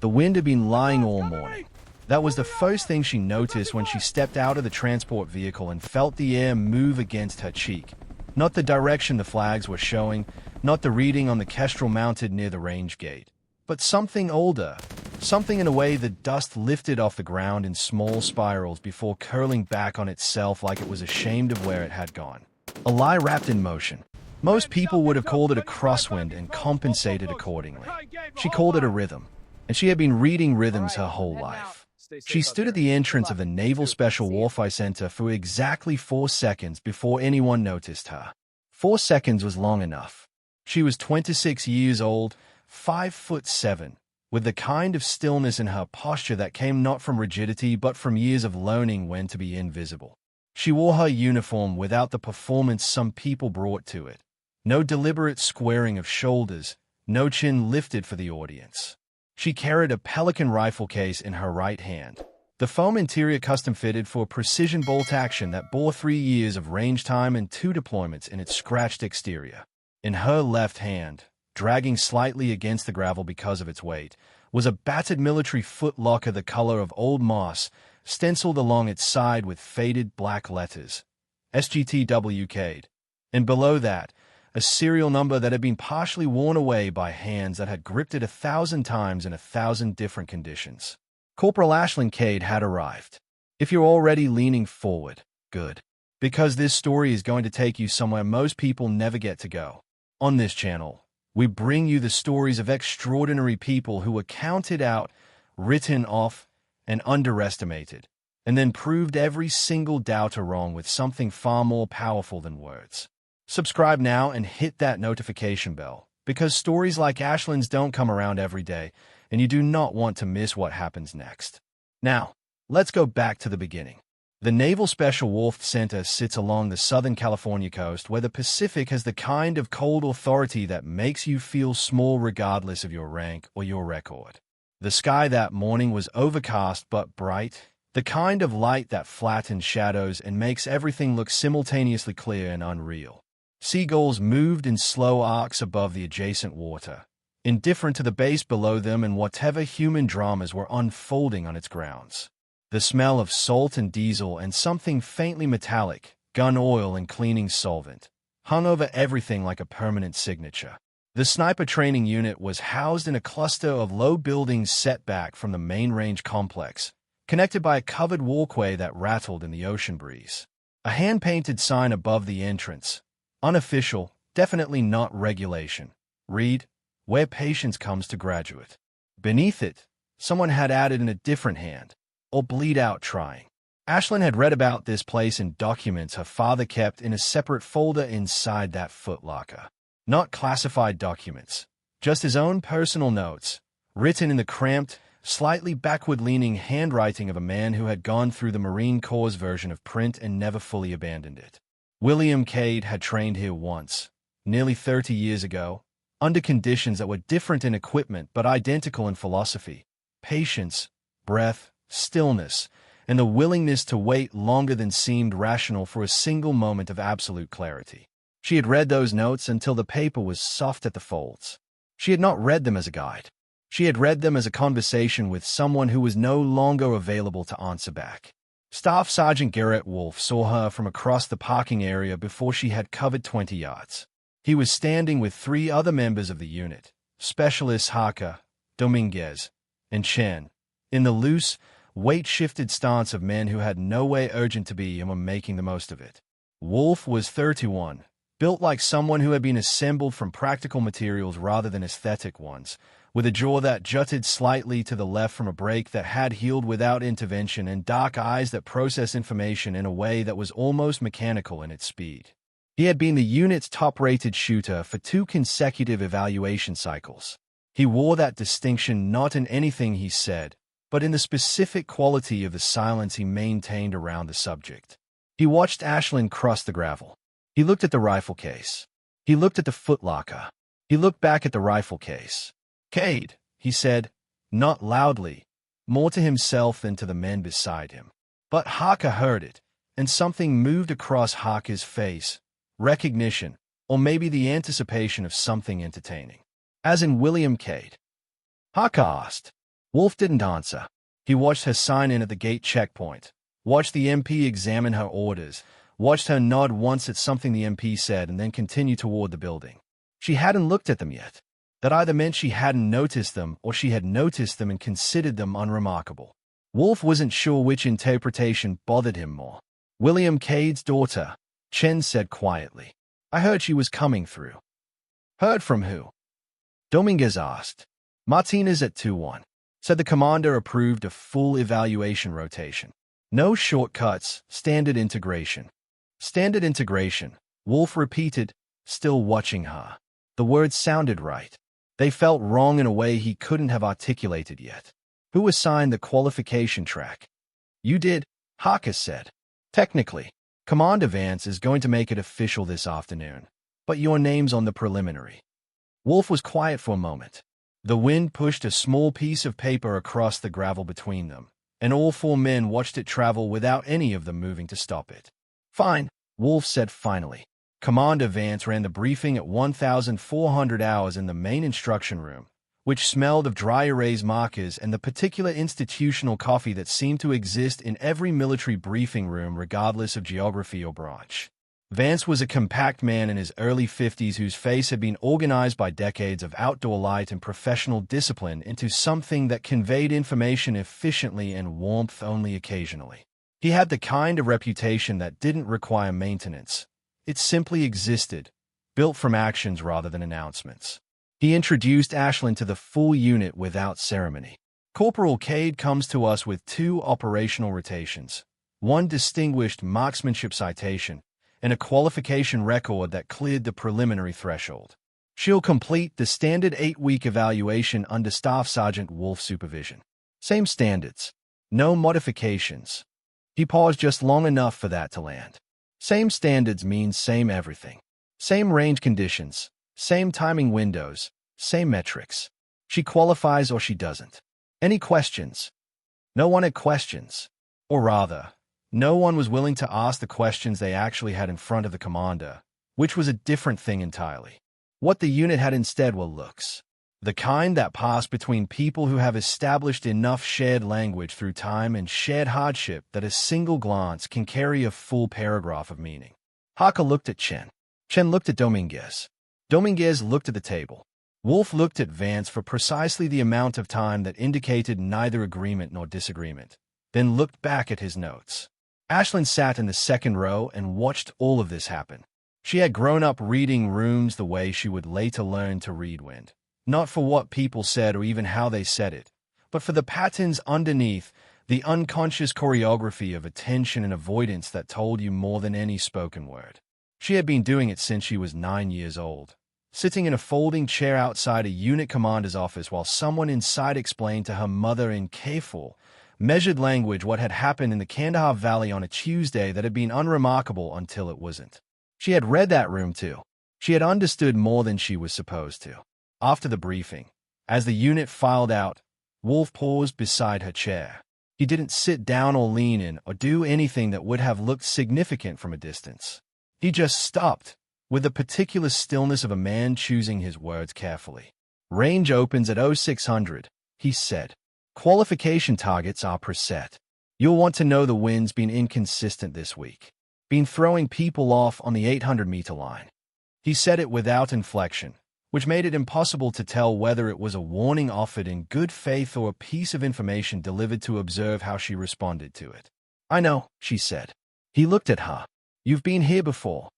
The wind had been lying all morning. That was the first thing she noticed when she stepped out of the transport vehicle and felt the air move against her cheek. Not the direction the flags were showing, not the reading on the kestrel mounted near the range gate, but something older, something in a way the dust lifted off the ground in small spirals before curling back on itself like it was ashamed of where it had gone. A lie wrapped in motion. Most people would have called it a crosswind and compensated accordingly. She called it a rhythm, and she had been reading rhythms her whole life. She stood at the entrance of the Naval Special Warfare Center for exactly 4 seconds before anyone noticed her. 4 seconds was long enough. She was 26 years old, 5'7", with the kind of stillness in her posture that came not from rigidity but from years of learning when to be invisible. She wore her uniform without the performance some people brought to it. No deliberate squaring of shoulders, no chin lifted for the audience. She carried a Pelican rifle case in her right hand, the foam interior custom-fitted for precision bolt action that bore 3 years of range time and 2 deployments in its scratched exterior. In her left hand, dragging slightly against the gravel because of its weight, was a battered military footlocker the color of old moss, stenciled along its side with faded black letters, SGTWK'd, and below that, a serial number that had been partially worn away by hands that had gripped it 1,000 times in 1,000 different conditions. Corporal Ashlyn Cade had arrived. If you're already leaning forward, good. Because this story is going to take you somewhere most people never get to go. On this channel, we bring you the stories of extraordinary people who were counted out, written off, and underestimated, and then proved every single doubter wrong with something far more powerful than words. Subscribe now and hit that notification bell, because stories like Ashlyn's don't come around every day, and you do not want to miss what happens next. Now, let's go back to the beginning. The Naval Special Warfare Center sits along the Southern California coast where the Pacific has the kind of cold authority that makes you feel small regardless of your rank or your record. The sky that morning was overcast but bright, the kind of light that flattens shadows and makes everything look simultaneously clear and unreal. Seagulls moved in slow arcs above the adjacent water, indifferent to the base below them and whatever human dramas were unfolding on its grounds. The smell of salt and diesel and something faintly metallic, gun oil and cleaning solvent, hung over everything like a permanent signature. The sniper training unit was housed in a cluster of low buildings set back from the main range complex, connected by a covered walkway that rattled in the ocean breeze. A hand-painted sign above the entrance, unofficial, definitely not regulation, read, "Where patience comes to graduate." Beneath it, someone had added in a different hand, "Or bleed out trying." Ashlyn had read about this place in documents her father kept in a separate folder inside that footlocker. Not classified documents, just his own personal notes, written in the cramped, slightly backward-leaning handwriting of a man who had gone through the Marine Corps' version of print and never fully abandoned it. William Cade had trained here once, nearly 30 years ago, under conditions that were different in equipment but identical in philosophy: patience, breath, stillness, and the willingness to wait longer than seemed rational for a single moment of absolute clarity. She had read those notes until the paper was soft at the folds. She had not read them as a guide. She had read them as a conversation with someone who was no longer available to answer back. Staff Sergeant Garrett Wolfe saw her from across the parking area before she had covered 20 yards. He was standing with 3 other members of the unit, Specialists Harker, Dominguez, and Chen, in the loose, weight-shifted stance of men who had no way urgent to be and were making the most of it. Wolfe was 31, built like someone who had been assembled from practical materials rather than aesthetic ones, with a jaw that jutted slightly to the left from a break that had healed without intervention and dark eyes that processed information in a way that was almost mechanical in its speed. He had been the unit's top-rated shooter for 2 consecutive evaluation cycles. He wore that distinction not in anything he said, but in the specific quality of the silence he maintained around the subject. He watched Ashlyn cross the gravel. He looked at the rifle case. He looked at the footlocker. He looked back at the rifle case. "Cade," he said, not loudly, more to himself than to the men beside him. But Harker heard it, and something moved across Harker's face, recognition, or maybe the anticipation of something entertaining. "As in William Cade?" Harker asked. Wolf didn't answer. He watched her sign in at the gate checkpoint, watched the MP examine her orders, watched her nod once at something the MP said and then continue toward the building. She hadn't looked at them yet. That either meant she hadn't noticed them or she had noticed them and considered them unremarkable. Wolf wasn't sure which interpretation bothered him more. William Cade's daughter, Chen said quietly. I heard she was coming through. Heard from who? Dominguez asked. Martinez at 2-1. Said the commander approved a full evaluation rotation. No shortcuts, standard integration. Standard integration, Wolf repeated, still watching her. The words sounded right. They felt wrong in a way he couldn't have articulated yet. Who assigned the qualification track? You did, Harker said. Technically, Commander Vance is going to make it official this afternoon, but your name's on the preliminary. Wolf was quiet for a moment. The wind pushed a small piece of paper across the gravel between them, and all four men watched it travel without any of them moving to stop it. Fine, Wolf said finally. Commander Vance ran the briefing at 1,400 hours in the main instruction room, which smelled of dry erase markers and the particular institutional coffee that seemed to exist in every military briefing room regardless of geography or branch. Vance was a compact man in his early 50s whose face had been organized by decades of outdoor light and professional discipline into something that conveyed information efficiently and warmth only occasionally. He had the kind of reputation that didn't require maintenance. It simply existed, built from actions rather than announcements. He introduced Ashland to the full unit without ceremony. Corporal Cade comes to us with 2 operational rotations, 1 distinguished marksmanship citation, and a qualification record that cleared the preliminary threshold. She'll complete the standard 8-week evaluation under Staff Sergeant Wolf's supervision. Same standards. No modifications. He paused just long enough for that to land. Same standards means same everything. Same range conditions, same timing windows, same metrics. She qualifies or she doesn't. Any questions? No one had questions. Or rather, no one was willing to ask the questions they actually had in front of the commander, which was a different thing entirely. What the unit had instead were looks. The kind that pass between people who have established enough shared language through time and shared hardship that a single glance can carry a full paragraph of meaning. Harker looked at Chen. Chen looked at Dominguez. Dominguez looked at the table. Wolf looked at Vance for precisely the amount of time that indicated neither agreement nor disagreement, then looked back at his notes. Ashland sat in the second row and watched all of this happen. She had grown up reading rooms the way she would later learn to read wind. Not for what people said or even how they said it, but for the patterns underneath, the unconscious choreography of attention and avoidance that told you more than any spoken word. She had been doing it since she was 9 years old, sitting in a folding chair outside a unit commander's office while someone inside explained to her mother in careful, measured language what had happened in the Kandahar Valley on a Tuesday that had been unremarkable until it wasn't. She had read that room too. She had understood more than she was supposed to. After the briefing, as the unit filed out, Wolf paused beside her chair. He didn't sit down or lean in or do anything that would have looked significant from a distance. He just stopped, with the particular stillness of a man choosing his words carefully. Range opens at 0600, he said. Qualification targets are preset. You'll want to know the wind's been inconsistent this week. Been throwing people off on the 800-meter line. He said it without inflection, which made it impossible to tell whether it was a warning offered in good faith or a piece of information delivered to observe how she responded to it. I know, she said. He looked at her. You've been here before.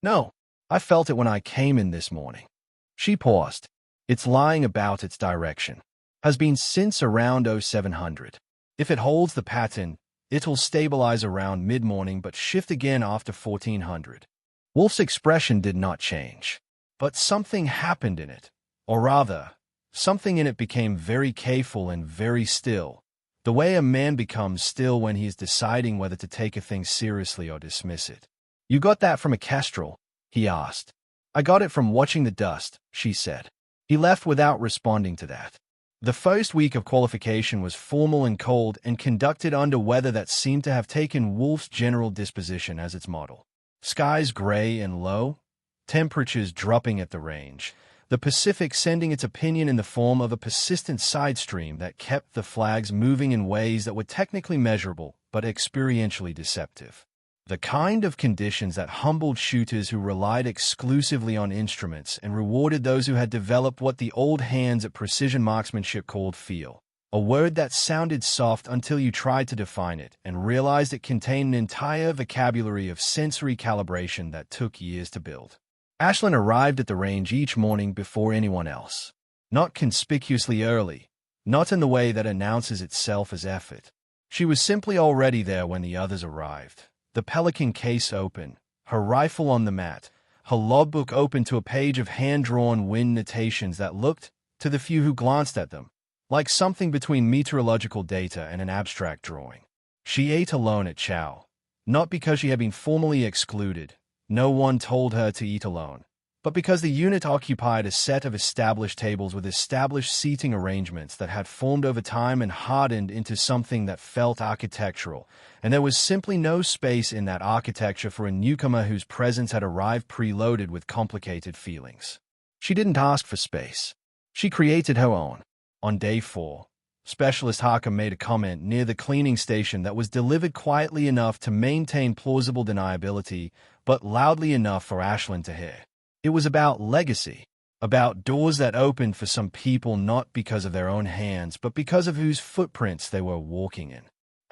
No, I felt it when I came in this morning. She paused. It's lying about its direction. Has been since around 0700. If it holds the pattern, it'll stabilize around mid-morning but shift again after 1400. Wolf's expression did not change. But something happened in it, or rather, something in it became very careful and very still, the way a man becomes still when he is deciding whether to take a thing seriously or dismiss it. You got that from a kestrel? He asked. I got it from watching the dust, she said. He left without responding to that. The first week of qualification was formal and cold and conducted under weather that seemed to have taken Wolf's general disposition as its model. Skies gray and low, temperatures dropping at the range, the Pacific sending its opinion in the form of a persistent side stream that kept the flags moving in ways that were technically measurable but experientially deceptive. The kind of conditions that humbled shooters who relied exclusively on instruments and rewarded those who had developed what the old hands at precision marksmanship called feel, a word that sounded soft until you tried to define it and realized it contained an entire vocabulary of sensory calibration that took years to build. Ashlyn arrived at the range each morning before anyone else. Not conspicuously early, not in the way that announces itself as effort. She was simply already there when the others arrived. The Pelican case open, her rifle on the mat, her logbook open to a page of hand-drawn wind notations that looked, to the few who glanced at them, like something between meteorological data and an abstract drawing. She ate alone at chow, not because she had been formally excluded. No one told her to eat alone, but because the unit occupied a set of established tables with established seating arrangements that had formed over time and hardened into something that felt architectural, and there was simply no space in that architecture for a newcomer whose presence had arrived preloaded with complicated feelings. She didn't ask for space. She created her own. On day 4, Specialist Harker made a comment near the cleaning station that was delivered quietly enough to maintain plausible deniability, but loudly enough for Ashlyn to hear. It was about legacy, about doors that opened for some people not because of their own hands, but because of whose footprints they were walking in.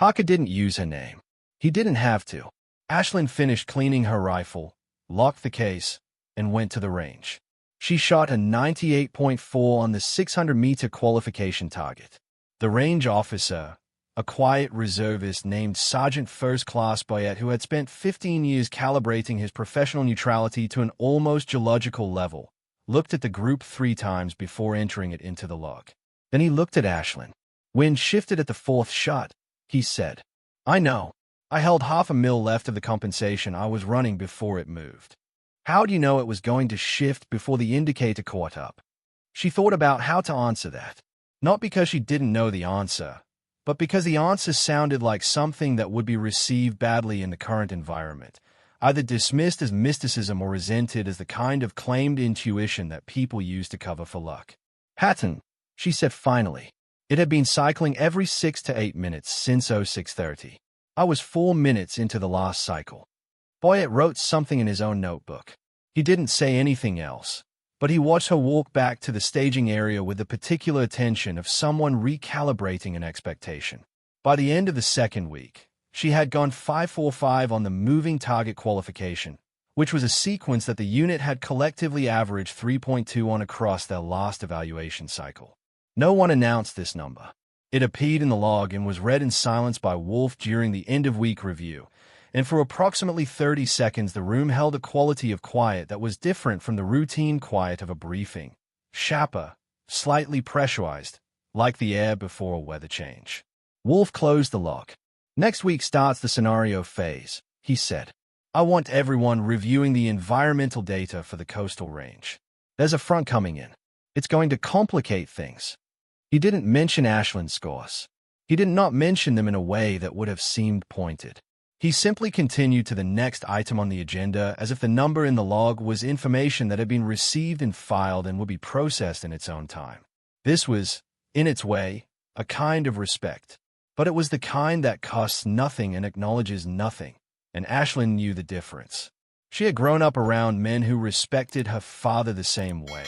Harker didn't use her name. He didn't have to. Ashlyn finished cleaning her rifle, locked the case, and went to the range. She shot a 98.4 on the 600-meter qualification target. The range officer, a quiet reservist named Sergeant First Class Boyette, who had spent 15 years calibrating his professional neutrality to an almost geological level, looked at the group 3 times before entering it into the log. Then he looked at Ashlyn. Wind shifted at the 4th shot, he said. I know. I held half a mil left of the compensation I was running before it moved. How do you know it was going to shift before the indicator caught up? She thought about how to answer that. Not because she didn't know the answer, but because the answer sounded like something that would be received badly in the current environment, either dismissed as mysticism or resented as the kind of claimed intuition that people use to cover for luck. Pattern, she said finally. It had been cycling every 6 to 8 minutes since 0630. I was 4 minutes into the last cycle. Boyette wrote something in his own notebook. He didn't say anything else, but he watched her walk back to the staging area with the particular attention of someone recalibrating an expectation. By the end of the 2nd week, she had gone 545 on the moving target qualification, which was a sequence that the unit had collectively averaged 3.2 on across their last evaluation cycle. No one announced this number. It appeared in the log and was read in silence by Wolf during the end-of-week review, and for approximately 30 seconds the room held a quality of quiet that was different from the routine quiet of a briefing. Sharper, slightly pressurized, like the air before a weather change. Wolf closed the log. Next week starts the scenario phase, he said. I want everyone reviewing the environmental data for the coastal range. There's a front coming in. It's going to complicate things. He didn't mention Ashlyn's scores. He did not mention them in a way that would have seemed pointed. He simply continued to the next item on the agenda as if the number in the log was information that had been received and filed and would be processed in its own time. This was, in its way, a kind of respect, but it was the kind that costs nothing and acknowledges nothing, and Ashlyn knew the difference. She had grown up around men who respected her father the same way,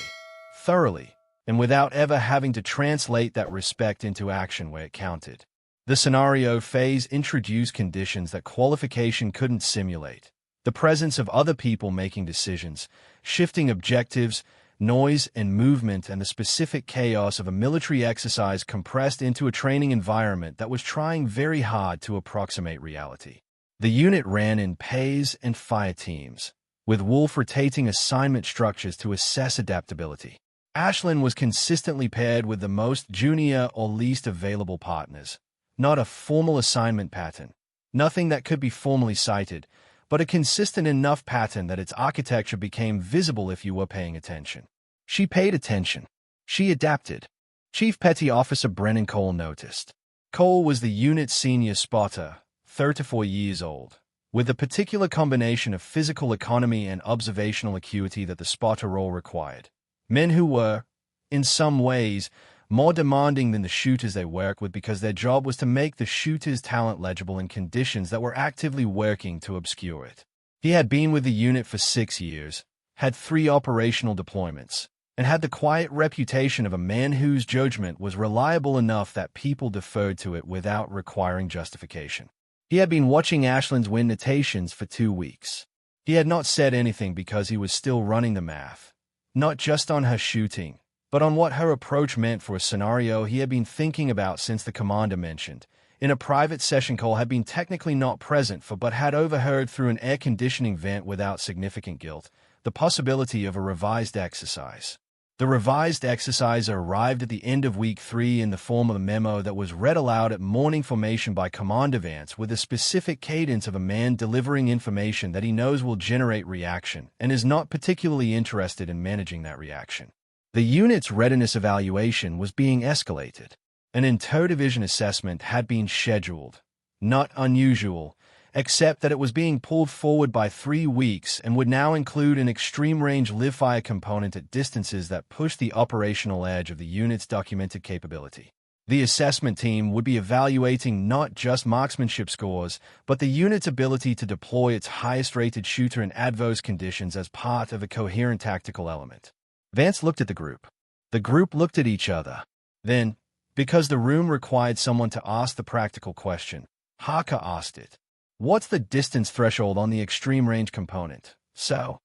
thoroughly, and without ever having to translate that respect into action where it counted. The scenario phase introduced conditions that qualification couldn't simulate. The presence of other people making decisions, shifting objectives, noise and movement, and the specific chaos of a military exercise compressed into a training environment that was trying very hard to approximate reality. The unit ran in pays and fire teams, with Wolf rotating assignment structures to assess adaptability. Ashlyn was consistently paired with the most junior or least available partners. Not a formal assignment pattern, nothing that could be formally cited, but a consistent enough pattern that its architecture became visible if you were paying attention. She paid attention. She adapted. Chief Petty Officer Brennan Cole noticed. Cole was the unit's senior spotter, 34 years old, with the particular combination of physical economy and observational acuity that the spotter role required. Men who were, in some ways, more demanding than the shooters they work with because their job was to make the shooter's talent legible in conditions that were actively working to obscure it. He had been with the unit for 6 years, had 3 operational deployments, and had the quiet reputation of a man whose judgment was reliable enough that people deferred to it without requiring justification. He had been watching Ashland's win notations for 2 weeks. He had not said anything because he was still running the math, not just on her shooting, but on what her approach meant for a scenario he had been thinking about since the commander mentioned, in a private session Cole had been technically not present for but had overheard through an air conditioning vent without significant guilt, the possibility of a revised exercise. The revised exercise arrived at the end of week 3 in the form of a memo that was read aloud at morning formation by Commander Vance with a specific cadence of a man delivering information that he knows will generate reaction and is not particularly interested in managing that reaction. The unit's readiness evaluation was being escalated. An inter-division assessment had been scheduled. Not unusual, except that it was being pulled forward by 3 weeks and would now include an extreme-range live-fire component at distances that pushed the operational edge of the unit's documented capability. The assessment team would be evaluating not just marksmanship scores, but the unit's ability to deploy its highest-rated shooter in adverse conditions as part of a coherent tactical element. Vance looked at the group. The group looked at each other. Then, because the room required someone to ask the practical question, Harker asked it. What's the distance threshold on the extreme range component? So,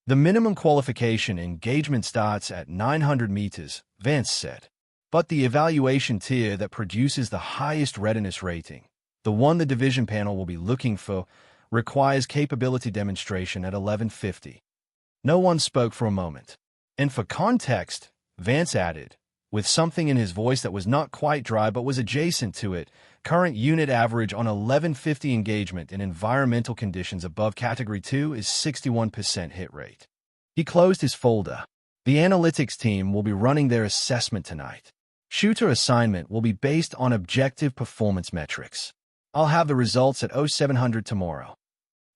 the minimum qualification engagement starts at 900 meters, Vance said. But the evaluation tier that produces the highest readiness rating, the one the division panel will be looking for, requires capability demonstration at 1150. No one spoke for a moment. And for context, Vance added, with something in his voice that was not quite dry but was adjacent to it, current unit average on 1150 engagement in environmental conditions above Category 2 is 61% hit rate. He closed his folder. The analytics team will be running their assessment tonight. Shooter assignment will be based on objective performance metrics. I'll have the results at 0700 tomorrow.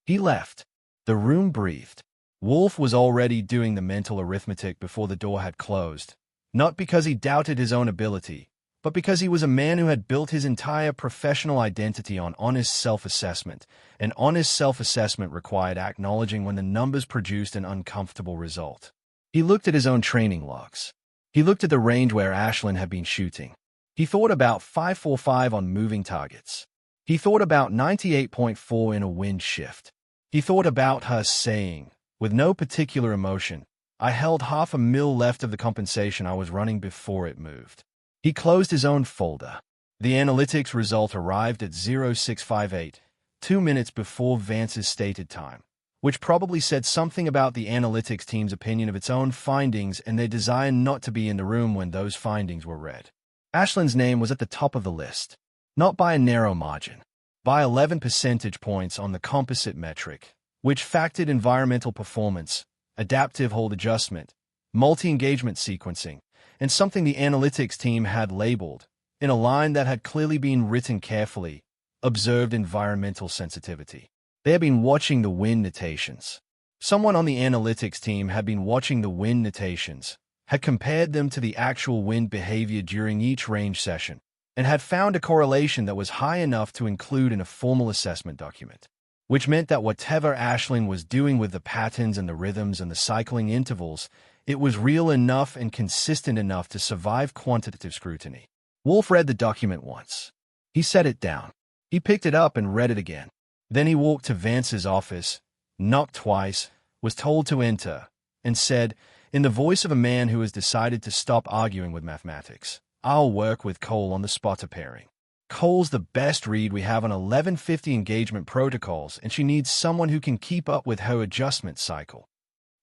He left. The room breathed. Wolf was already doing the mental arithmetic before the door had closed, not because he doubted his own ability, but because he was a man who had built his entire professional identity on honest self-assessment, and honest self-assessment required acknowledging when the numbers produced an uncomfortable result. He looked at his own training logs. He looked at the range where Ashland had been shooting. He thought about 545 on moving targets. He thought about 98.4 in a wind shift. He thought about her saying, with no particular emotion, I held $500,000 left of the compensation I was running before it moved. He closed his own folder. The analytics result arrived at 0658, 2 minutes before Vance's stated time, which probably said something about the analytics team's opinion of its own findings and their desire not to be in the room when those findings were read. Ashland's name was at the top of the list, not by a narrow margin, by 11 percentage points on the composite metric, which factored environmental performance, adaptive hold adjustment, multi-engagement sequencing, and something the analytics team had labeled, in a line that had clearly been written carefully, observed environmental sensitivity. They had been watching the wind notations. Someone on the analytics team had been watching the wind notations, had compared them to the actual wind behavior during each range session, and had found a correlation that was high enough to include in a formal assessment document. Which meant that whatever Ashland was doing with the patterns and the rhythms and the cycling intervals, it was real enough and consistent enough to survive quantitative scrutiny. Wolf read the document once. He set it down. He picked it up and read it again. Then he walked to Vance's office, knocked twice, was told to enter, and said, in the voice of a man who has decided to stop arguing with mathematics, I'll work with Cole on the spotter pairing. Cole's the best read we have on 1150 engagement protocols, and she needs someone who can keep up with her adjustment cycle.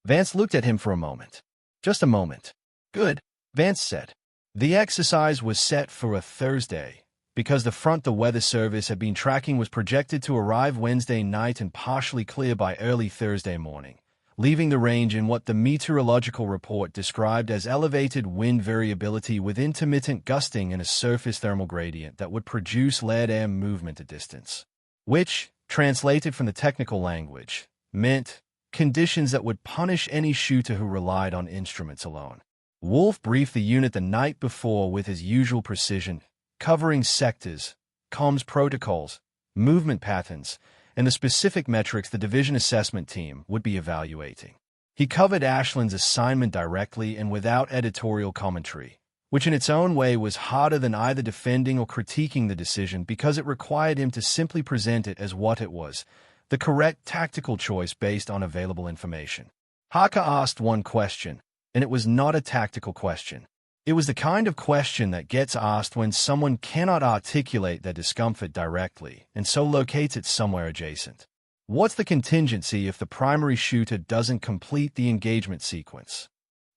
Vance looked at him for a moment. Just a moment. Good, Vance said. The exercise was set for a Thursday, because the front the Weather Service had been tracking was projected to arrive Wednesday night and partially clear by early Thursday morning, leaving the range in what the meteorological report described as elevated wind variability with intermittent gusting and a surface thermal gradient that would produce lead air movement at distance. Which, translated from the technical language, meant conditions that would punish any shooter who relied on instruments alone. Wolf briefed the unit the night before with his usual precision, covering sectors, comms protocols, movement patterns, and the specific metrics the division assessment team would be evaluating. He covered Ashland's assignment directly and without editorial commentary, which in its own way was harder than either defending or critiquing the decision because it required him to simply present it as what it was, the correct tactical choice based on available information. Harker asked one question, and it was not a tactical question. It was the kind of question that gets asked when someone cannot articulate their discomfort directly and so locates it somewhere adjacent. What's the contingency if the primary shooter doesn't complete the engagement sequence?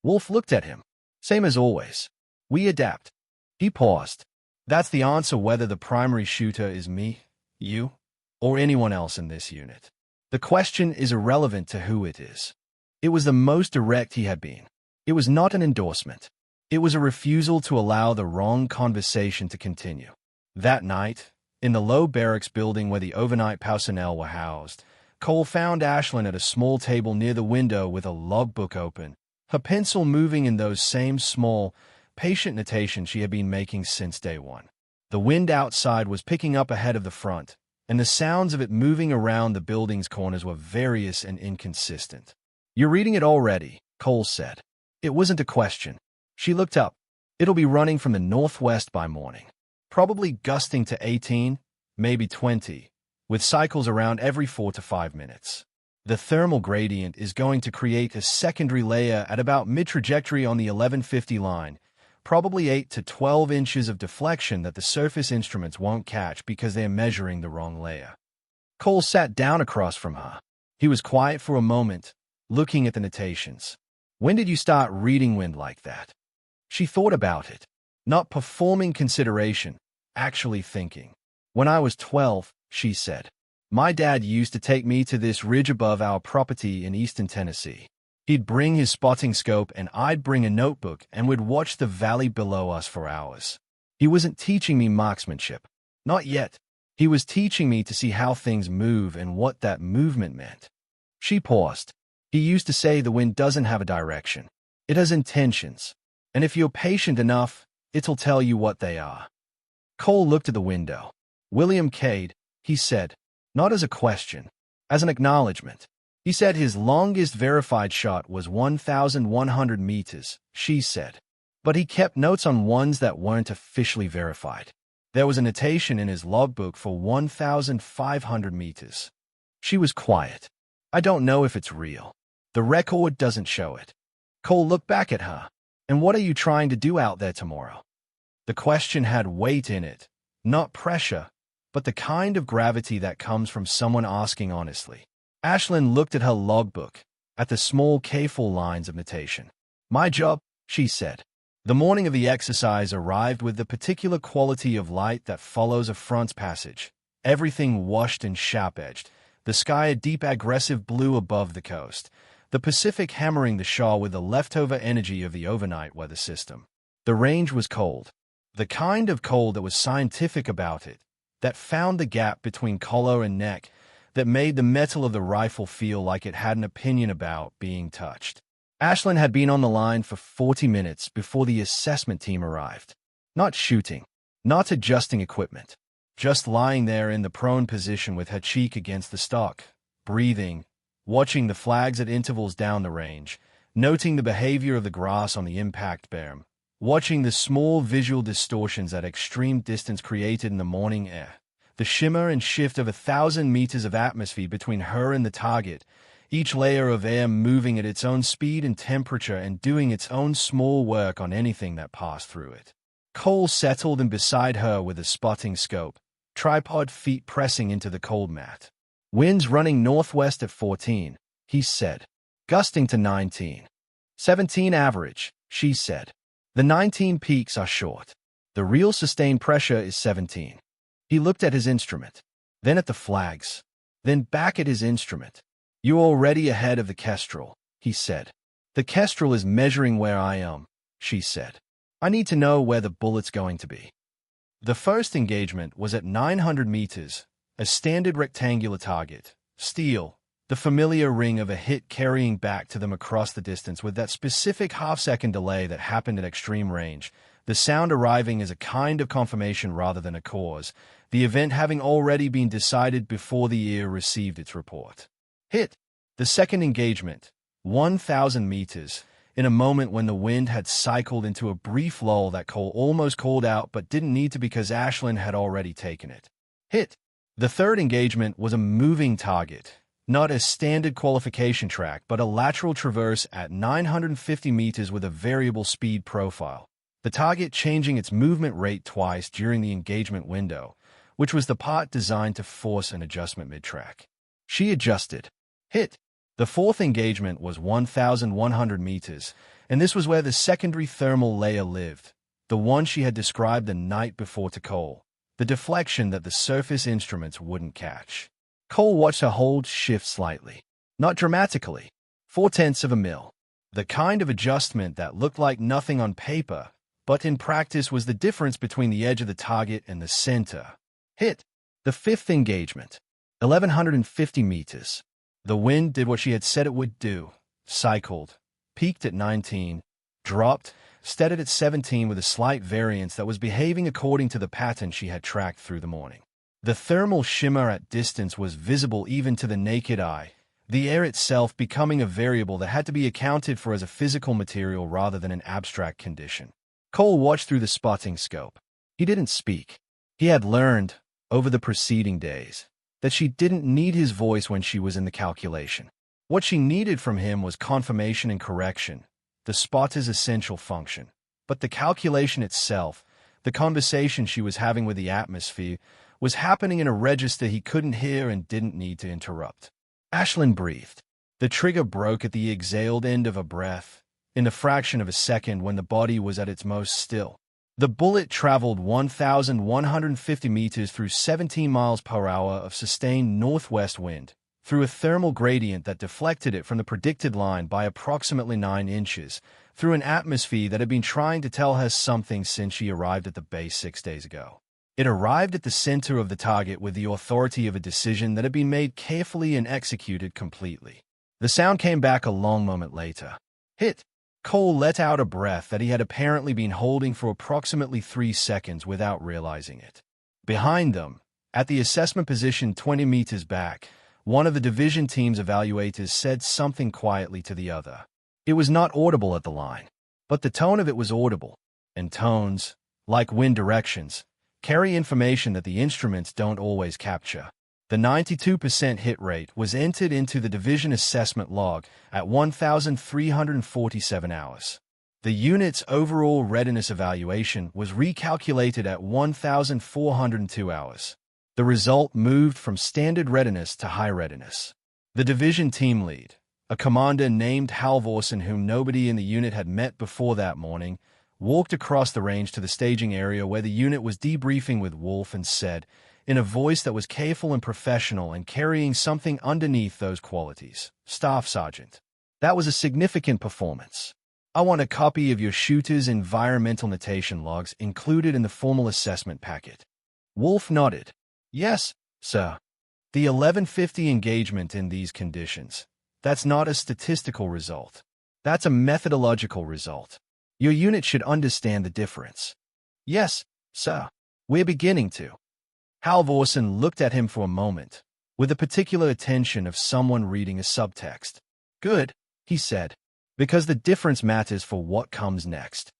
Wolf looked at him. Same as always. We adapt. He paused. That's the answer whether the primary shooter is me, you, or anyone else in this unit. The question is irrelevant to who it is. It was the most direct he had been. It was not an endorsement. It was a refusal to allow the wrong conversation to continue. That night, in the low barracks building where the overnight personnel were housed, Cole found Ashland at a small table near the window with a logbook open, her pencil moving in those same small, patient notations she had been making since day one. The wind outside was picking up ahead of the front, and the sounds of it moving around the building's corners were various and inconsistent. "You're reading it already," Cole said. It wasn't a question. She looked up. "It'll be running from the northwest by morning. Probably gusting to 18, maybe 20, with cycles around every 4 to 5 minutes. The thermal gradient is going to create a secondary layer at about mid-trajectory on the 1150 line, probably 8 to 12 inches of deflection that the surface instruments won't catch because they're measuring the wrong layer." Cole sat down across from her. He was quiet for a moment, looking at the notations. "When did you start reading wind like that?" She thought about it. Not performing consideration, actually thinking. "When I was 12, she said. My dad used to take me to this ridge above our property in eastern Tennessee. He'd bring his spotting scope and I'd bring a notebook and we'd watch the valley below us for hours. He wasn't teaching me marksmanship. Not yet. He was teaching me to see how things move and what that movement meant." She paused. "He used to say the wind doesn't have a direction. It has intentions. And if you're patient enough, it'll tell you what they are." Cole looked at the window. "William Cade," he said, not as a question, as an acknowledgement. He said his longest verified shot was 1,100 meters, she said. But he kept notes on ones that weren't officially verified. There was a notation in his logbook for 1,500 meters. She was quiet. "I don't know if it's real. The record doesn't show it." Cole looked back at her. "And what are you trying to do out there tomorrow?" The question had weight in it, not pressure, but the kind of gravity that comes from someone asking honestly. Ashland looked at her logbook, at the small careful lines of notation. "My job," she said. The morning of the exercise arrived with the particular quality of light that follows a front passage. Everything washed and sharp-edged, the sky a deep aggressive blue above the coast, the Pacific hammering the shore with the leftover energy of the overnight weather system. The range was cold. The kind of cold that was scientific about it, that found the gap between collar and neck, that made the metal of the rifle feel like it had an opinion about being touched. Ashland had been on the line for 40 minutes before the assessment team arrived. Not shooting, not adjusting equipment, just lying there in the prone position with her cheek against the stock, breathing, watching the flags at intervals down the range, noting the behavior of the grass on the impact berm, watching the small visual distortions at extreme distance created in the morning air, the shimmer and shift of 1,000 meters of atmosphere between her and the target, each layer of air moving at its own speed and temperature and doing its own small work on anything that passed through it. Cole settled in beside her with a spotting scope, tripod feet pressing into the cold mat. "Winds running northwest at 14, he said. Gusting to 19. 17 average, she said. The 19 peaks are short. The real sustained pressure is 17. He looked at his instrument, then at the flags, then back at his instrument. "You're already ahead of the Kestrel," he said. "The Kestrel is measuring where I am," she said. "I need to know where the bullet's going to be." The first engagement was at 900 meters, a standard rectangular target, steel, The familiar ring of a hit carrying back to them across the distance with that specific half-second delay that happened at extreme range, the sound arriving as a kind of confirmation rather than a cause, the event having already been decided before the ear received its report. Hit. The second engagement, 1,000 meters, in a moment when the wind had cycled into a brief lull that Cole almost called out but didn't need to because Ashlyn had already taken it. Hit. The third engagement was a moving target, not a standard qualification track, but a lateral traverse at 950 meters with a variable speed profile. The target changing its movement rate twice during the engagement window, which was the part designed to force an adjustment mid-track. She adjusted. Hit. The fourth engagement was 1,100 meters, and this was where the secondary thermal layer lived, the one she had described the night before to Cole, the deflection that the surface instruments wouldn't catch. Cole watched her hold shift slightly, not dramatically, 0.4 of a mil. The kind of adjustment that looked like nothing on paper, but in practice was the difference between the edge of the target and the center. Hit. The fifth engagement, 1,150 meters. The wind did what she had said it would do, cycled, peaked at 19, dropped, steadied at 17 with a slight variance that was behaving according to the pattern she had tracked through the morning. The thermal shimmer at distance was visible even to the naked eye, the air itself becoming a variable that had to be accounted for as a physical material rather than an abstract condition. Cole watched through the spotting scope. He didn't speak. He had learned, over the preceding days, that she didn't need his voice when she was in the calculation. What she needed from him was confirmation and correction, the spotter's essential function. But the calculation itself, the conversation she was having with the atmosphere, was happening in a register he couldn't hear and didn't need to interrupt. Ashlyn breathed. The trigger broke at the exhaled end of a breath, in the fraction of a second when the body was at its most still. The bullet traveled 1,150 meters through 17 miles per hour of sustained northwest wind, through a thermal gradient that deflected it from the predicted line by approximately 9 inches, through an atmosphere that had been trying to tell her something since she arrived at the base 6 days ago. It arrived at the center of the target with the authority of a decision that had been made carefully and executed completely. The sound came back a long moment later. Hit. Cole let out a breath that he had apparently been holding for approximately 3 seconds without realizing it. Behind them, at the assessment position 20 meters back, one of the division team's evaluators said something quietly to the other. It was not audible at the line, but the tone of it was audible, and tones, like wind directions, carry information that the instruments don't always capture. The 92% hit rate was entered into the division assessment log at 1,347 hours. The unit's overall readiness evaluation was recalculated at 1,402 hours. The result moved from standard readiness to high readiness. The division team lead, a commander named Halvorsen whom nobody in the unit had met before that morning, walked across the range to the staging area where the unit was debriefing with Wolf and said, in a voice that was careful and professional and carrying something underneath those qualities, "Staff Sergeant, that was a significant performance. I want a copy of your shooter's environmental notation logs included in the formal assessment packet." Wolf nodded. "Yes, sir. The 1150 engagement in these conditions, that's not a statistical result. That's a methodological result. Your unit should understand the difference." "Yes, sir. We're beginning to." Halvorsen looked at him for a moment, with the particular attention of someone reading a subtext. "Good," he said, "because the difference matters for what comes next."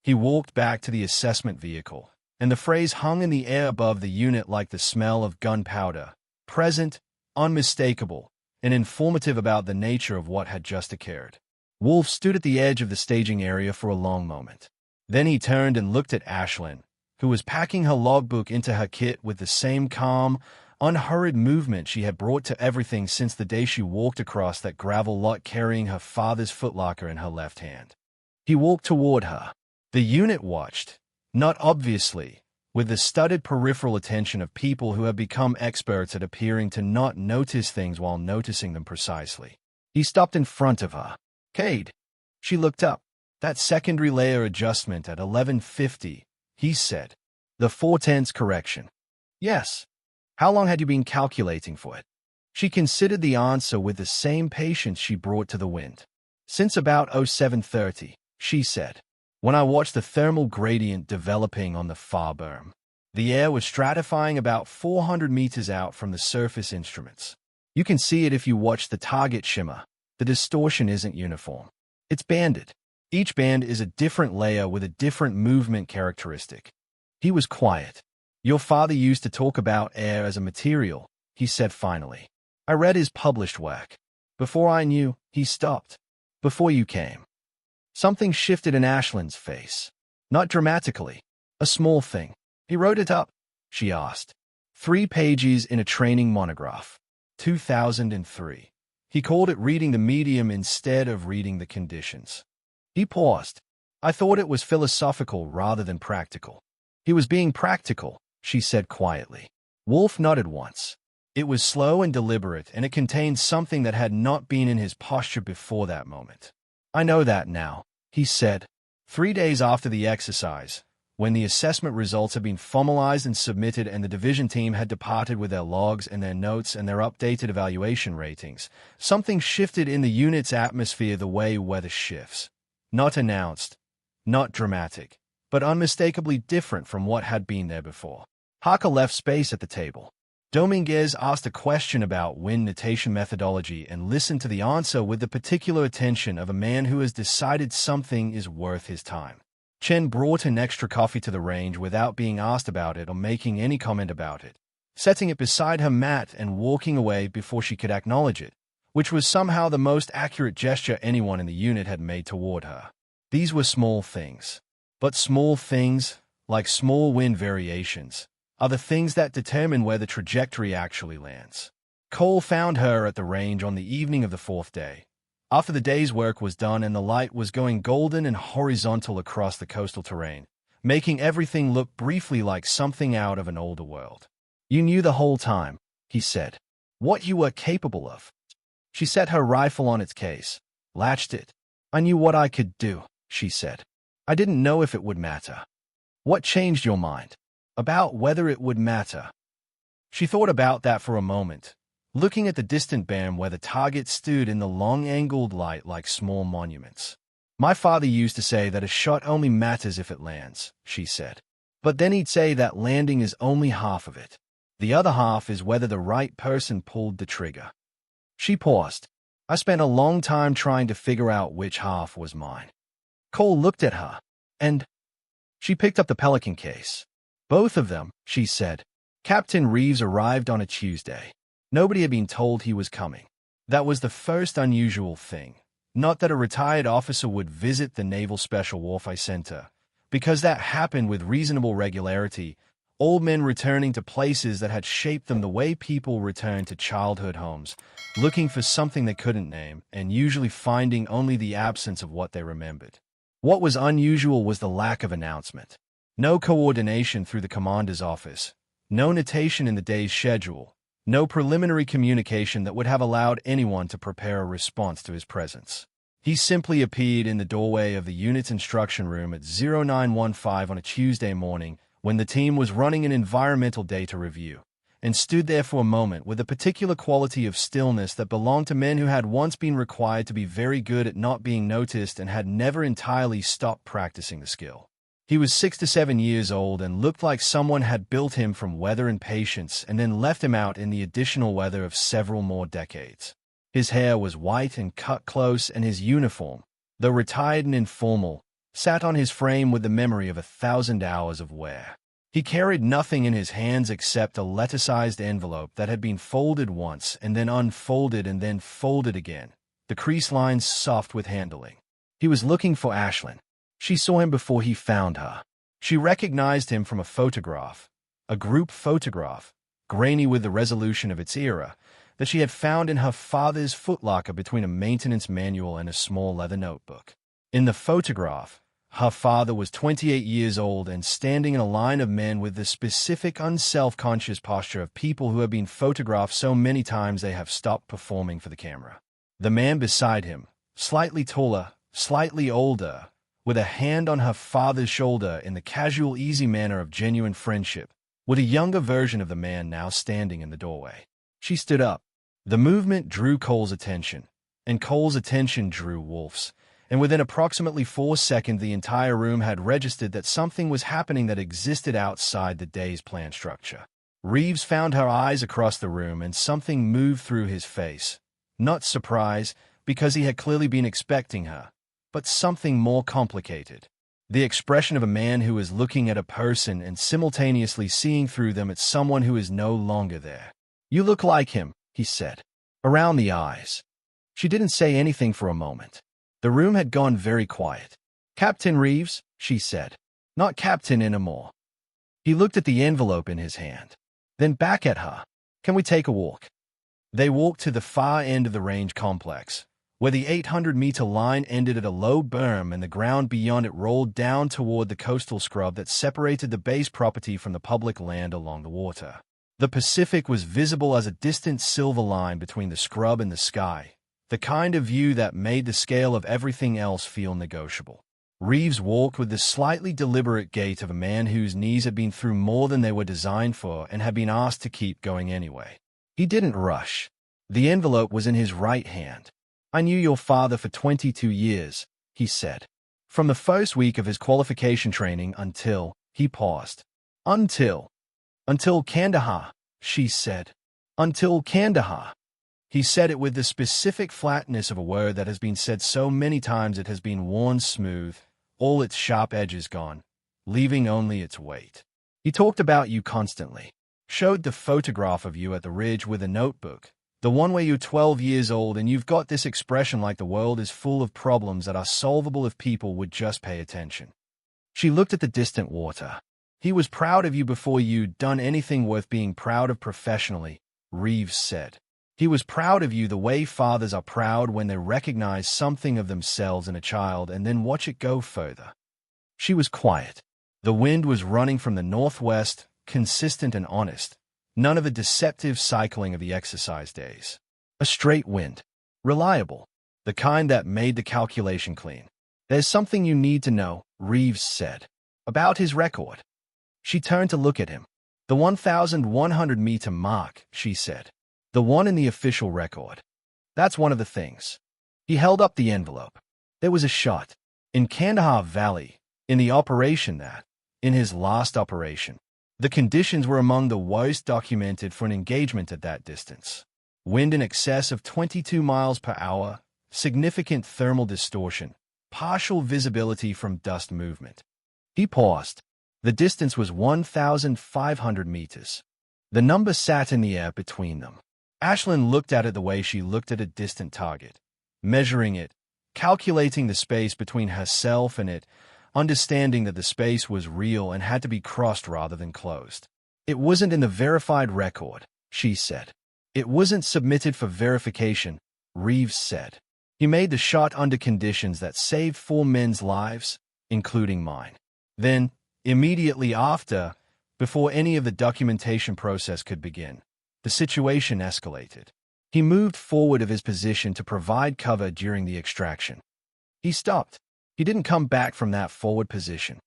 He walked back to the assessment vehicle, and the phrase hung in the air above the unit like the smell of gunpowder, present, unmistakable, and informative about the nature of what had just occurred. Wolf stood at the edge of the staging area for a long moment. Then he turned and looked at Ashlyn, who was packing her logbook into her kit with the same calm, unhurried movement she had brought to everything since the day she walked across that gravel lot carrying her father's footlocker in her left hand. He walked toward her. The unit watched, not obviously, with the studied peripheral attention of people who have become experts at appearing to not notice things while noticing them precisely. He stopped in front of her. "Cade." She looked up. "That secondary layer adjustment at 1150, he said. "The 0.4 correction." "Yes." "How long had you been calculating for it?" She considered the answer with the same patience she brought to the wind. Since about 0730, she said, when I watched the thermal gradient developing on the far berm. The air was stratifying about 400 meters out from the surface instruments. You can see it if you watch the target shimmer. The distortion isn't uniform. It's banded. Each band is a different layer with a different movement characteristic. He was quiet. Your father used to talk about air as a material, he said finally. I read his published work. Before I knew, he stopped. Before you came. Something shifted in Ashland's face. Not dramatically. A small thing. He wrote it up, she asked. 3 pages in a training monograph. 2003. He called it reading the medium instead of reading the conditions. He paused. I thought it was philosophical rather than practical. He was being practical, she said quietly. Wolf nodded once. It was slow and deliberate, and it contained something that had not been in his posture before that moment. I know that now, he said. 3 days after the exercise, when the assessment results had been formalized and submitted and the division team had departed with their logs and their notes and their updated evaluation ratings, something shifted in the unit's atmosphere the way weather shifts. Not announced, not dramatic, but unmistakably different from what had been there before. Harker left space at the table. Dominguez asked a question about wind notation methodology and listened to the answer with the particular attention of a man who has decided something is worth his time. Chen brought an extra coffee to the range without being asked about it or making any comment about it, setting it beside her mat and walking away before she could acknowledge it, which was somehow the most accurate gesture anyone in the unit had made toward her. These were small things. But small things, like small wind variations, are the things that determine where the trajectory actually lands. Cole found her at the range on the evening of the 4th day, after the day's work was done and the light was going golden and horizontal across the coastal terrain, making everything look briefly like something out of an older world. You knew the whole time, he said, what you were capable of. She set her rifle on its case, latched it. I knew what I could do, she said. I didn't know if it would matter. What changed your mind? About whether it would matter. She thought about that for a moment, looking at the distant berm where the targets stood in the long-angled light like small monuments. My father used to say that a shot only matters if it lands, she said. But then he'd say that landing is only half of it. The other half is whether the right person pulled the trigger. She paused. I spent a long time trying to figure out which half was mine. Cole looked at her, and she picked up the Pelican case. Both of them, she said. Captain Reeves arrived on a Tuesday. Nobody had been told he was coming. That was the first unusual thing. Not that a retired officer would visit the Naval Special Warfare Center, because that happened with reasonable regularity, old men returning to places that had shaped them the way people return to childhood homes, looking for something they couldn't name, and usually finding only the absence of what they remembered. What was unusual was the lack of announcement. No coordination through the commander's office, no notation in the day's schedule, no preliminary communication that would have allowed anyone to prepare a response to his presence. He simply appeared in the doorway of the unit's instruction room at 0915 on a Tuesday morning when the team was running an environmental data review, and stood there for a moment with a particular quality of stillness that belonged to men who had once been required to be very good at not being noticed and had never entirely stopped practicing the skill. He was 6 to 7 years old and looked like someone had built him from weather and patience and then left him out in the additional weather of several more decades. His hair was white and cut close, and his uniform, though retired and informal, sat on his frame with the memory of 1,000 hours of wear. He carried nothing in his hands except a letter-sized envelope that had been folded once and then unfolded and then folded again, the crease lines soft with handling. He was looking for Ashland. She saw him before he found her. She recognized him from a photograph, a group photograph, grainy with the resolution of its era, that she had found in her father's footlocker between a maintenance manual and a small leather notebook. In the photograph, her father was 28 years old and standing in a line of men with the specific unself-conscious posture of people who have been photographed so many times they have stopped performing for the camera. The man beside him, slightly taller, slightly older, with a hand on her father's shoulder in the casual, easy manner of genuine friendship, with a younger version of the man now standing in the doorway. She stood up. The movement drew Cole's attention, and Cole's attention drew Wolf's, and within approximately 4 seconds the entire room had registered that something was happening that existed outside the day's plan structure. Reeves found her eyes across the room, and something moved through his face. Not surprise, because he had clearly been expecting her, but something more complicated. The expression of a man who is looking at a person and simultaneously seeing through them at someone who is no longer there. "You look like him," he said. "Around the eyes." She didn't say anything for a moment. The room had gone very quiet. "Captain Reeves," she said. "Not Captain anymore." He looked at the envelope in his hand, then back at her. "Can we take a walk?" They walked to the far end of the range complex, where the 800-meter line ended at a low berm and the ground beyond it rolled down toward the coastal scrub that separated the base property from the public land along the water. The Pacific was visible as a distant silver line between the scrub and the sky, the kind of view that made the scale of everything else feel negotiable. Reeves walked with the slightly deliberate gait of a man whose knees had been through more than they were designed for and had been asked to keep going anyway. He didn't rush. The envelope was in his right hand. "I knew your father for 22 years, he said. "From the first week of his qualification training until," he paused. Until Kandahar," she said. "Until Kandahar." He said it with the specific flatness of a word that has been said so many times it has been worn smooth, all its sharp edges gone, leaving only its weight. "He talked about you constantly. Showed the photograph of you at the ridge with a notebook, the one where you're 12 years old and you've got this expression like the world is full of problems that are solvable if people would just pay attention." She looked at the distant water. "He was proud of you before you'd done anything worth being proud of professionally," Reeves said. "He was proud of you the way fathers are proud when they recognize something of themselves in a child and then watch it go further." She was quiet. The wind was running from the northwest, consistent and honest. None of the deceptive cycling of the exercise days. A straight wind. Reliable. The kind that made the calculation clean. "There's something you need to know," Reeves said. "About his record." She turned to look at him. "The 1,100-meter mark," she said. "The one in the official record. That's one of the things." He held up the envelope. There was a shot. In Kandahar Valley, in the operation that, in his last operation, the conditions were among the worst documented for an engagement at that distance. Wind in excess of 22 miles per hour, significant thermal distortion, partial visibility from dust movement. He paused. The distance was 1,500 meters. The number sat in the air between them. Ashlyn looked at it the way she looked at a distant target, measuring it, calculating the space between herself and it, understanding that the space was real and had to be crossed rather than closed. "It wasn't in the verified record," she said. "It wasn't submitted for verification," Reeves said. "He made the shot under conditions that saved 4 men's lives, including mine. Then, immediately after, before any of the documentation process could begin, the situation escalated. He moved forward of his position to provide cover during the extraction. He stopped. He didn't come back from that forward position.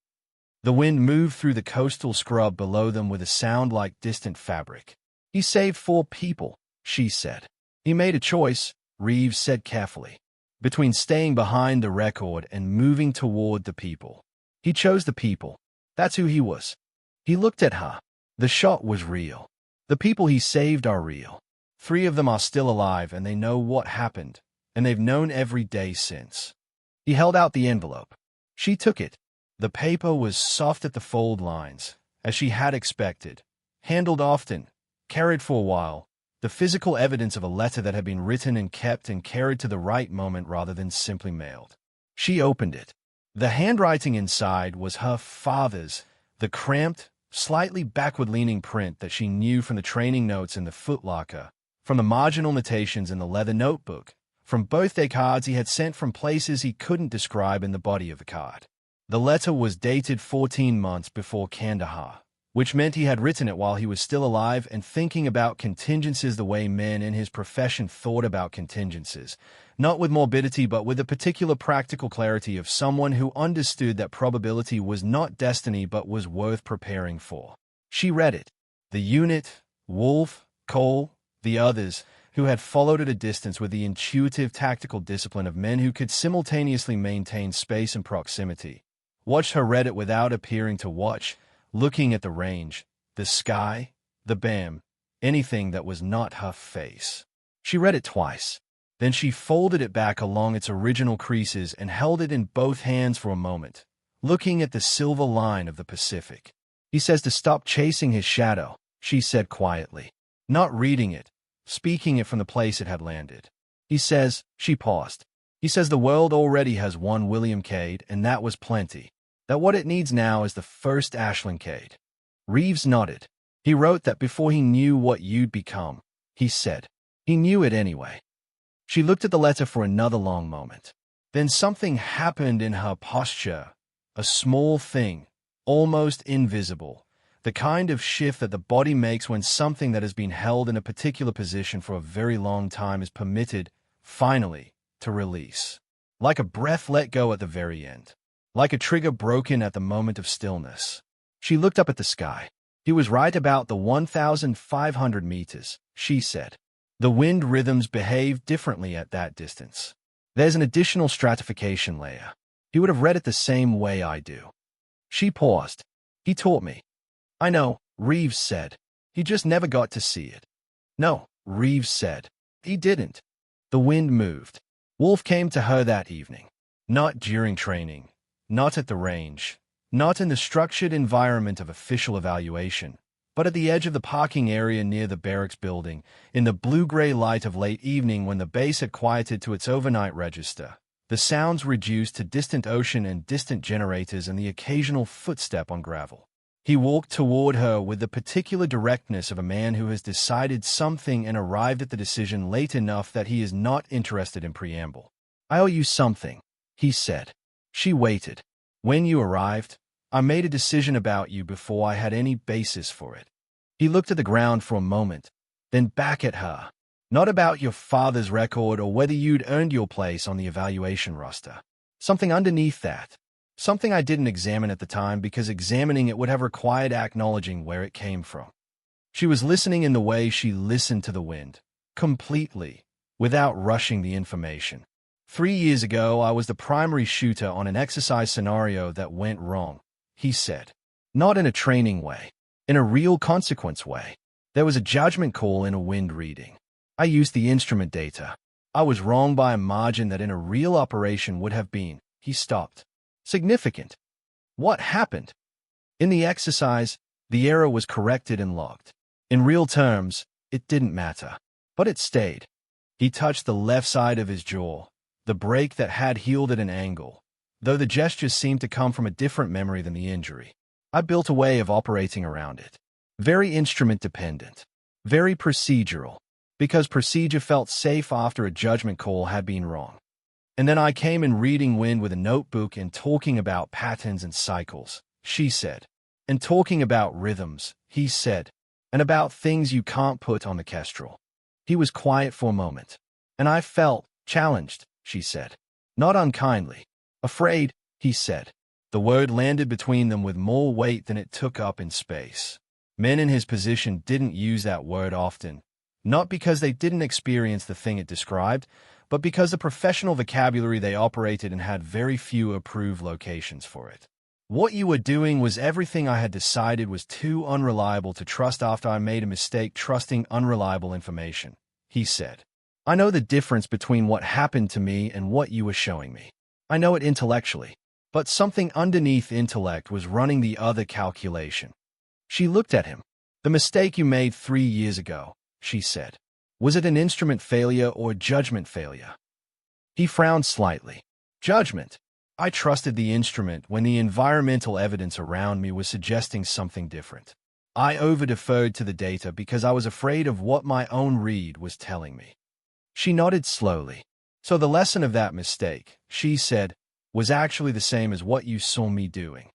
The wind moved through the coastal scrub below them with a sound like distant fabric. He saved 4 people, she said. He made a choice, Reeves said carefully, between staying behind the record and moving toward the people. He chose the people. That's who he was." He looked at her. The shot was real. The people he saved are real. 3 of them are still alive and they know what happened, and they've known every day since. He held out the envelope. She took it. The paper was soft at the fold lines, as she had expected, handled often, carried for a while, the physical evidence of a letter that had been written and kept and carried to the right moment rather than simply mailed. She opened it. The handwriting inside was her father's, the cramped, slightly backward-leaning print that she knew from the training notes in the footlocker, from the marginal notations in the leather notebook, from birthday cards he had sent from places he couldn't describe in the body of the card. The letter was dated 14 months before Kandahar, which meant he had written it while he was still alive and thinking about contingencies the way men in his profession thought about contingencies, not with morbidity but with a particular practical clarity of someone who understood that probability was not destiny but was worth preparing for. She read it. The unit, Wolf, Cole, the others, who had followed at a distance with the intuitive tactical discipline of men who could simultaneously maintain space and proximity, watched her read it without appearing to watch, looking at the range, the sky, the BAM, anything that was not her face. She read it twice. Then she folded it back along its original creases and held it in both hands for a moment, looking at the silver line of the Pacific. He says to stop chasing his shadow, she said quietly, not reading it, speaking it from the place it had landed. He says, she paused. He says the world already has one William Cade, and that was plenty. That what it needs now is the first Ashlyn Cade. Reeves nodded. He wrote that before he knew what you'd become, he said. He knew it anyway. She looked at the letter for another long moment. Then something happened in her posture, a small thing, almost invisible, the kind of shift that the body makes when something that has been held in a particular position for a very long time is permitted, finally, to release. Like a breath let go at the very end. Like a trigger broken at the moment of stillness. She looked up at the sky. He was right about the 1,500 meters, she said. The wind rhythms behave differently at that distance. There's an additional stratification layer. He would have read it the same way I do. She paused. He taught me. I know, Reeves said. He just never got to see it. No, Reeves said. He didn't. The wind moved. Wolf came to her that evening. Not during training. Not at the range. Not in the structured environment of official evaluation. But at the edge of the parking area near the barracks building, in the blue-gray light of late evening when the base had quieted to its overnight register, the sounds reduced to distant ocean and distant generators and the occasional footstep on gravel. He walked toward her with the particular directness of a man who has decided something and arrived at the decision late enough that he is not interested in preamble. I owe you something, he said. She waited. When you arrived, I made a decision about you before I had any basis for it. He looked at the ground for a moment, then back at her. Not about your father's record or whether you'd earned your place on the evaluation roster. Something underneath that. Something I didn't examine at the time because examining it would have required acknowledging where it came from. She was listening in the way she listened to the wind, completely, without rushing the information. 3 years ago, I was the primary shooter on an exercise scenario that went wrong, he said. Not in a training way, in a real consequence way. There was a judgment call in a wind reading. I used the instrument data. I was wrong by a margin that in a real operation would have been. He stopped. Significant. What happened? In the exercise, the error was corrected and logged. In real terms, it didn't matter. But it stayed. He touched the left side of his jaw, the break that had healed at an angle, though the gestures seemed to come from a different memory than the injury. I built a way of operating around it. Very instrument-dependent. Very procedural. Because procedure felt safe after a judgment call had been wrong. And then I came in reading wind with a notebook and talking about patterns and cycles, she said. And talking about rhythms, he said. And about things you can't put on the kestrel. He was quiet for a moment. And I felt challenged, she said. Not unkindly. Afraid, he said. The word landed between them with more weight than it took up in space. Men in his position didn't use that word often, not because they didn't experience the thing it described, but because the professional vocabulary they operated in had very few approved locations for it. What you were doing was everything I had decided was too unreliable to trust after I made a mistake trusting unreliable information, he said. I know the difference between what happened to me and what you were showing me. I know it intellectually, but something underneath intellect was running the other calculation. She looked at him. The mistake you made 3 years ago, she said. Was it an instrument failure or judgment failure? He frowned slightly. Judgment. I trusted the instrument when the environmental evidence around me was suggesting something different. I over-deferred to the data because I was afraid of what my own read was telling me. She nodded slowly. So the lesson of that mistake, she said, was actually the same as what you saw me doing.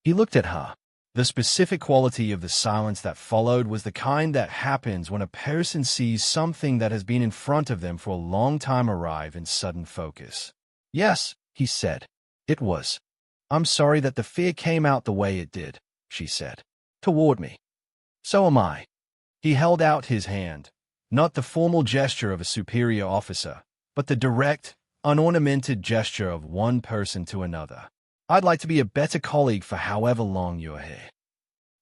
He looked at her. The specific quality of the silence that followed was the kind that happens when a person sees something that has been in front of them for a long time arrive in sudden focus. Yes, he said. It was. I'm sorry that the fear came out the way it did, she said. Toward me. So am I. He held out his hand, Not the formal gesture of a superior officer, but the direct, unornamented gesture of one person to another. I'd like to be a better colleague for however long you're here.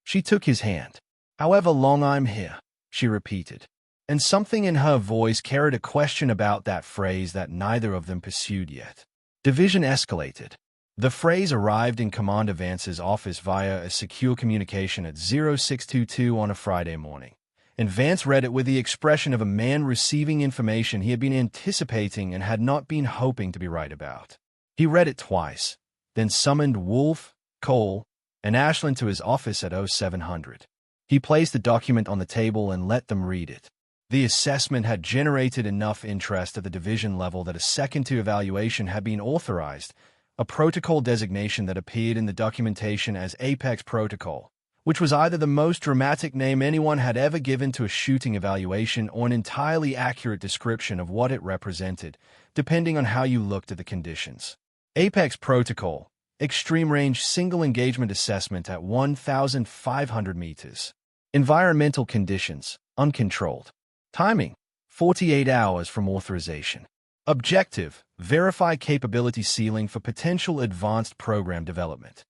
She took his hand. However long I'm here, she repeated. And something in her voice carried a question about that phrase that neither of them pursued yet. Division escalated. The phrase arrived in Commander Vance's office via a secure communication at 0622 on a Friday morning, and Vance read it with the expression of a man receiving information he had been anticipating and had not been hoping to be right about. He read it twice, then summoned Wolf, Cole, and Ashland to his office at 0700. He placed the document on the table and let them read it. The assessment had generated enough interest at the division level that a second-tier evaluation had been authorized, a protocol designation that appeared in the documentation as Apex Protocol, which was either the most dramatic name anyone had ever given to a shooting evaluation or an entirely accurate description of what it represented, depending on how you looked at the conditions. Apex Protocol, Extreme Range Single Engagement Assessment at 1,500 meters. Environmental conditions, uncontrolled. Timing, 48 hours from authorization. Objective, verify capability ceiling for potential advanced program development.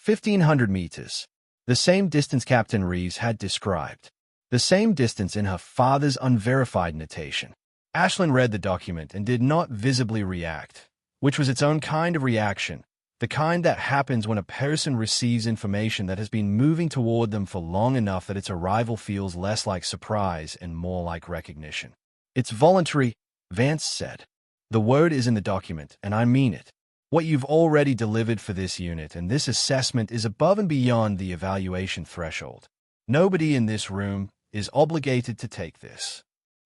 1,500 meters. The same distance Captain Reeves had described. The same distance in her father's unverified notation. Ashland read the document and did not visibly react, which was its own kind of reaction, the kind that happens when a person receives information that has been moving toward them for long enough that its arrival feels less like surprise and more like recognition. It's voluntary, Vance said. The word is in the document, and I mean it. What you've already delivered for this unit and this assessment is above and beyond the evaluation threshold. Nobody in this room is obligated to take this.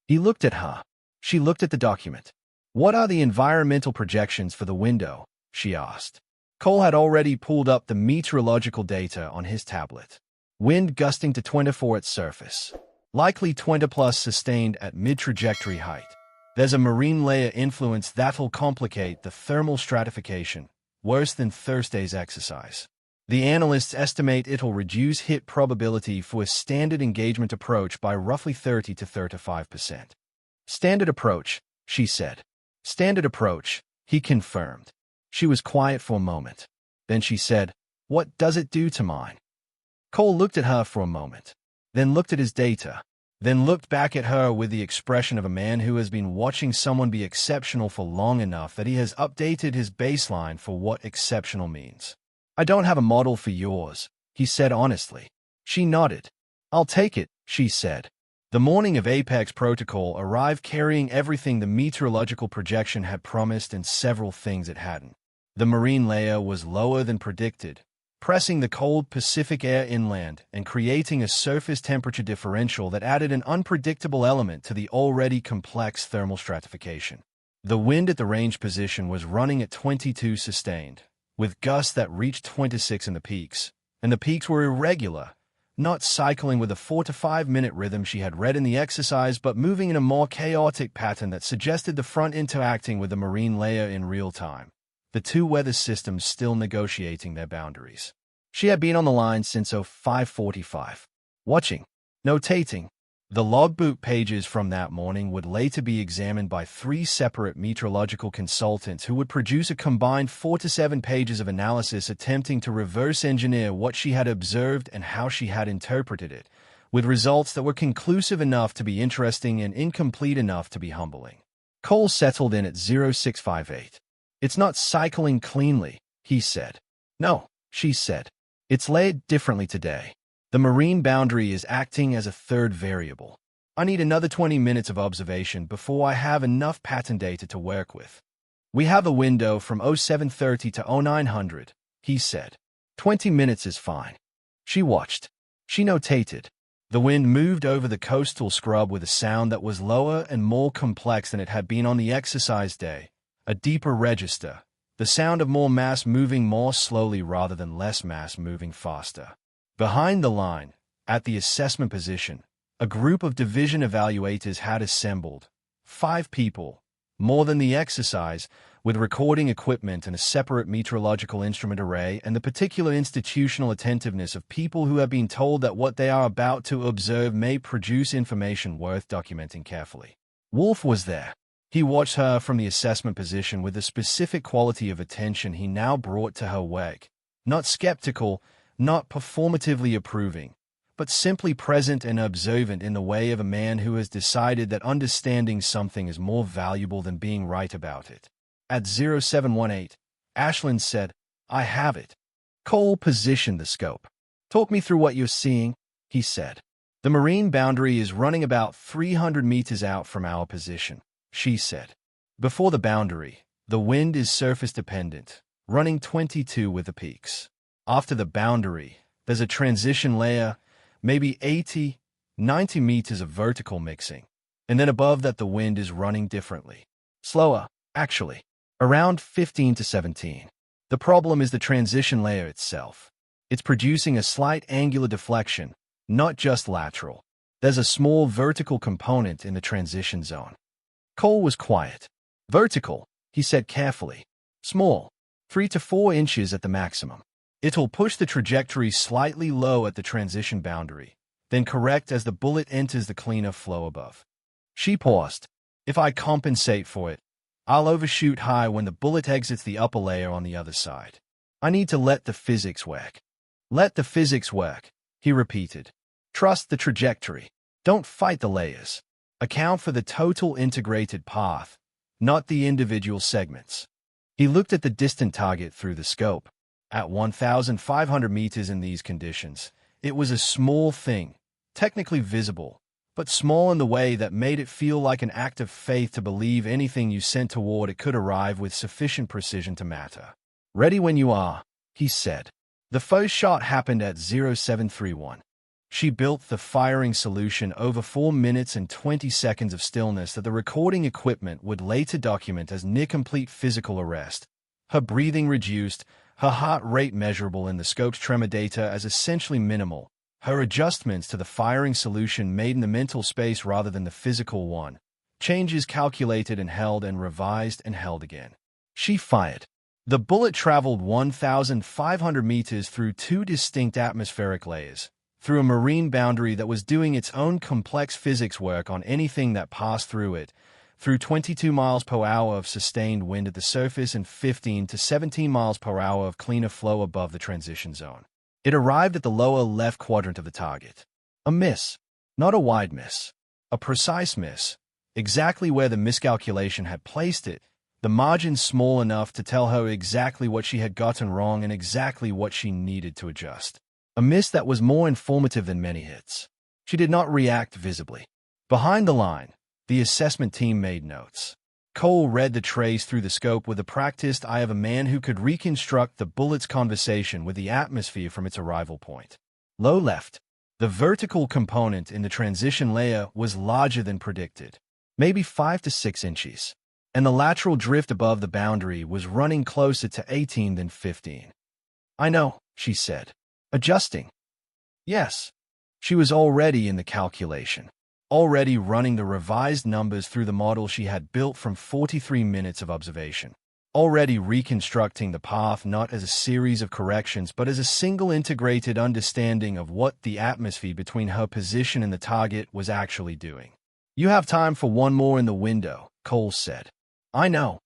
He looked at her. She looked at the document. What are the environmental projections for the window? She asked. Cole had already pulled up the meteorological data on his tablet. Wind gusting to 24 at surface. Likely 20 plus sustained at mid-trajectory height. There's a marine layer influence that'll complicate the thermal stratification, worse than Thursday's exercise. The analysts estimate it'll reduce hit probability for a standard engagement approach by roughly 30 to 35%. Standard approach, she said. Standard approach, he confirmed. She was quiet for a moment. Then she said, "What does it do to mine?" Cole looked at her for a moment, then looked at his data, then looked back at her with the expression of a man who has been watching someone be exceptional for long enough that he has updated his baseline for what exceptional means. "I don't have a model for yours," he said honestly. She nodded. "I'll take it," she said. The morning of Apex Protocol arrived carrying everything the meteorological projection had promised and several things it hadn't. The marine layer was lower than predicted, pressing the cold Pacific air inland and creating a surface temperature differential that added an unpredictable element to the already complex thermal stratification. The wind at the range position was running at 22 sustained, with gusts that reached 26 in the peaks, and the peaks were irregular, not cycling with a 4 to 5 minute rhythm she had read in the exercise, but moving in a more chaotic pattern that suggested the front interacting with the marine layer in real time. The two weather systems still negotiating their boundaries. She had been on the line since 0545, watching, notating. The logbook pages from that morning would later be examined by 3 separate meteorological consultants who would produce a combined 4 to 7 pages of analysis attempting to reverse engineer what she had observed and how she had interpreted it, with results that were conclusive enough to be interesting and incomplete enough to be humbling. Cole settled in at 0658. "It's not cycling cleanly," he said. "No," she said. "It's laid differently today. The marine boundary is acting as a third variable. I need another 20 minutes of observation before I have enough pattern data to work with." "We have a window from 0730 to 0900, he said. 20 minutes is fine." She watched. She notated. The wind moved over the coastal scrub with a sound that was lower and more complex than it had been on the exercise day. A deeper register, the sound of more mass moving more slowly rather than less mass moving faster. Behind the line, at the assessment position, a group of division evaluators had assembled. 5 people, more than the exercise, with recording equipment and a separate meteorological instrument array, and the particular institutional attentiveness of people who have been told that what they are about to observe may produce information worth documenting carefully. Wolf was there. He watched her from the assessment position with the specific quality of attention he now brought to her work. Not skeptical, not performatively approving, but simply present and observant in the way of a man who has decided that understanding something is more valuable than being right about it. At 0718, Ashland said, "I have it." Cole positioned the scope. "Talk me through what you're seeing," he said. "The marine boundary is running about 300 meters out from our position," she said. "Before the boundary, the wind is surface-dependent, running 22 with the peaks. After the boundary, there's a transition layer, maybe 80, 90 meters of vertical mixing, and then above that the wind is running differently. Slower, actually, around 15 to 17. The problem is the transition layer itself. It's producing a slight angular deflection, not just lateral. There's a small vertical component in the transition zone." Cole was quiet. "Vertical," he said carefully. "Small, 3 to 4 inches at the maximum. It'll push the trajectory slightly low at the transition boundary, then correct as the bullet enters the cleaner flow above." She paused. "If I compensate for it, I'll overshoot high when the bullet exits the upper layer on the other side. I need to let the physics work." "Let the physics work," he repeated. "Trust the trajectory. Don't fight the layers. Account for the total integrated path, not the individual segments." He looked at the distant target through the scope. At 1,500 meters in these conditions, it was a small thing, technically visible, but small in the way that made it feel like an act of faith to believe anything you sent toward it could arrive with sufficient precision to matter. "Ready when you are," he said. The first shot happened at 0731. She built the firing solution over 4 minutes and 20 seconds of stillness that the recording equipment would later document as near-complete physical arrest. Her breathing reduced, her heart rate measurable in the scope's tremor data as essentially minimal, her adjustments to the firing solution made in the mental space rather than the physical one, changes calculated and held and revised and held again. She fired. The bullet traveled 1,500 meters through 2 distinct atmospheric layers, through a marine boundary that was doing its own complex physics work on anything that passed through it, through 22 miles per hour of sustained wind at the surface and 15 to 17 miles per hour of cleaner flow above the transition zone. It arrived at the lower left quadrant of the target. A miss. Not a wide miss. A precise miss. Exactly where the miscalculation had placed it, the margin small enough to tell her exactly what she had gotten wrong and exactly what she needed to adjust. A miss that was more informative than many hits. She did not react visibly. Behind the line, the assessment team made notes. Cole read the trace through the scope with the practiced eye of a man who could reconstruct the bullet's conversation with the atmosphere from its arrival point. Low left. The vertical component in the transition layer was larger than predicted, maybe 5 to 6 inches, and the lateral drift above the boundary was running closer to 18 than 15. "I know," she said. "Adjusting." Yes. She was already in the calculation, already running the revised numbers through the model she had built from 43 minutes of observation, already reconstructing the path not as a series of corrections but as a single integrated understanding of what the atmosphere between her position and the target was actually doing. "You have time for one more in the window," Cole said. "I know."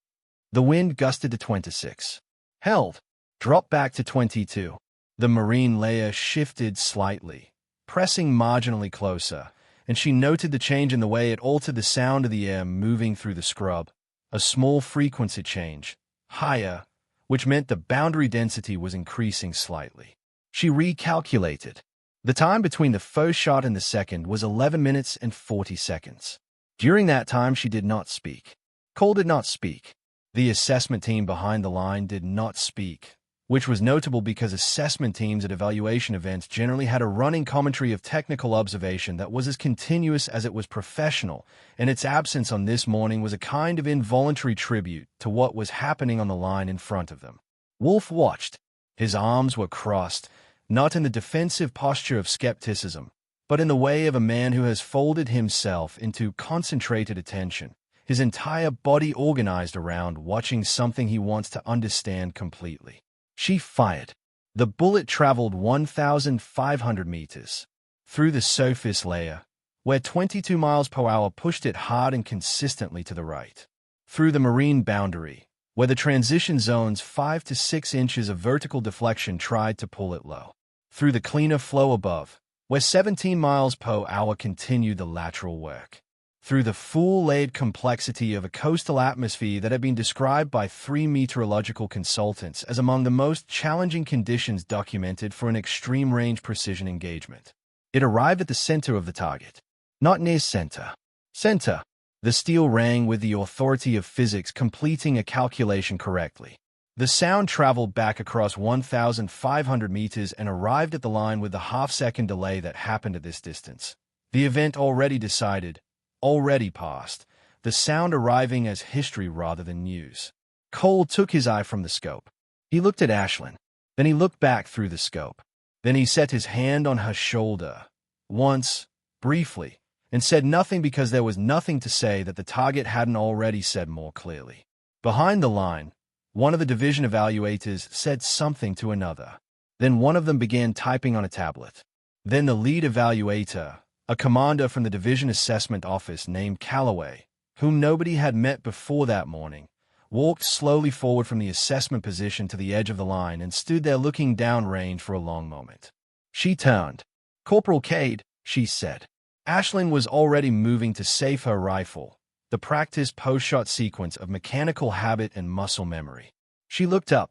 The wind gusted to 26. Held. Dropped back to 22. The marine layer shifted slightly, pressing marginally closer, and she noted the change in the way it altered the sound of the air moving through the scrub, a small frequency change, higher, which meant the boundary density was increasing slightly. She recalculated. The time between the first shot and the second was 11 minutes and 40 seconds. During that time, she did not speak. Cole did not speak. The assessment team behind the line did not speak, which was notable because assessment teams at evaluation events generally had a running commentary of technical observation that was as continuous as it was professional, and its absence on this morning was a kind of involuntary tribute to what was happening on the line in front of them. Wolf watched. His arms were crossed, not in the defensive posture of skepticism, but in the way of a man who has folded himself into concentrated attention, his entire body organized around watching something he wants to understand completely. She fired. The bullet traveled 1,500 meters through the surface layer, where 22 miles per hour pushed it hard and consistently to the right. Through the marine boundary, where the transition zone's 5 to 6 inches of vertical deflection tried to pull it low. Through the cleaner flow above, where 17 miles per hour continued the lateral work. Through the full-layered complexity of a coastal atmosphere that had been described by 3 meteorological consultants as among the most challenging conditions documented for an extreme-range precision engagement. It arrived at the center of the target. Not near center. Center. The steel rang with the authority of physics completing a calculation correctly. The sound traveled back across 1,500 meters and arrived at the line with the half-second delay that happened at this distance. The event already decided, already past, the sound arriving as history rather than news. Cole took his eye from the scope. He looked at Ashlyn. Then he looked back through the scope. Then he set his hand on her shoulder. Once, briefly, and said nothing because there was nothing to say that the target hadn't already said more clearly. Behind the line, one of the division evaluators said something to another. Then one of them began typing on a tablet. Then the lead evaluator, a commander from the division assessment office named Calloway, whom nobody had met before that morning, walked slowly forward from the assessment position to the edge of the line and stood there looking downrange for a long moment. She turned. "Corporal Cade," she said. Ashlyn was already moving to save her rifle, the practice post-shot sequence of mechanical habit and muscle memory. She looked up.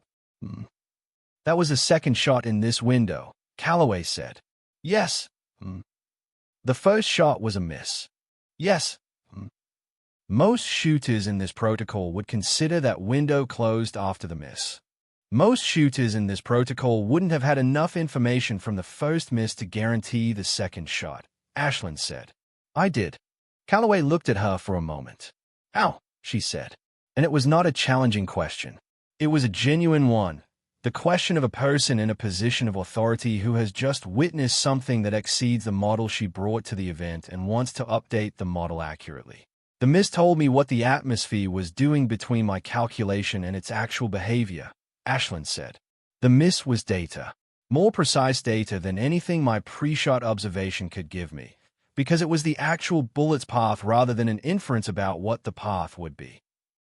"That was the second shot in this window," Calloway said. "Yes." "The first shot was a miss." "Yes." Most shooters in this protocol would consider that window closed after the miss. Most shooters in this protocol wouldn't have had enough information from the first miss to guarantee the second shot, Ashlyn said. "I did." Calloway looked at her for a moment. "Ow," she said. And it was not a challenging question. It was a genuine one. The question of a person in a position of authority who has just witnessed something that exceeds the model she brought to the event and wants to update the model accurately. "The miss told me what the atmosphere was doing between my calculation and its actual behavior," Ashlyn said. "The miss was data. More precise data than anything my pre-shot observation could give me, because it was the actual bullet's path rather than an inference about what the path would be."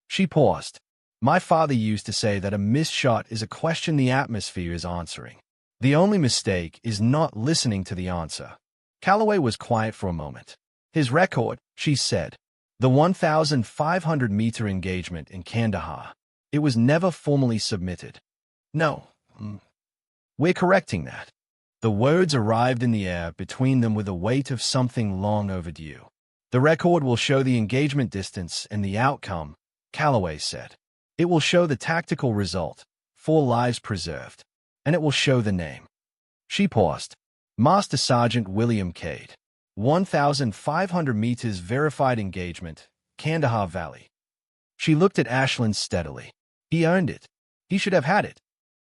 She paused. "My father used to say that a missed shot is a question the atmosphere is answering. The only mistake is not listening to the answer." Calloway was quiet for a moment. "His record," she said. "The 1,500-meter engagement in Kandahar. It was never formally submitted." "No. We're correcting that." The words arrived in the air between them with the weight of something long overdue. "The record will show the engagement distance and the outcome," Calloway said. "It will show the tactical result, 4 lives preserved. And it will show the name." She paused. "Master Sergeant William Cade. 1,500 meters verified engagement, Kandahar Valley." She looked at Ashlyn steadily. "He earned it. He should have had it."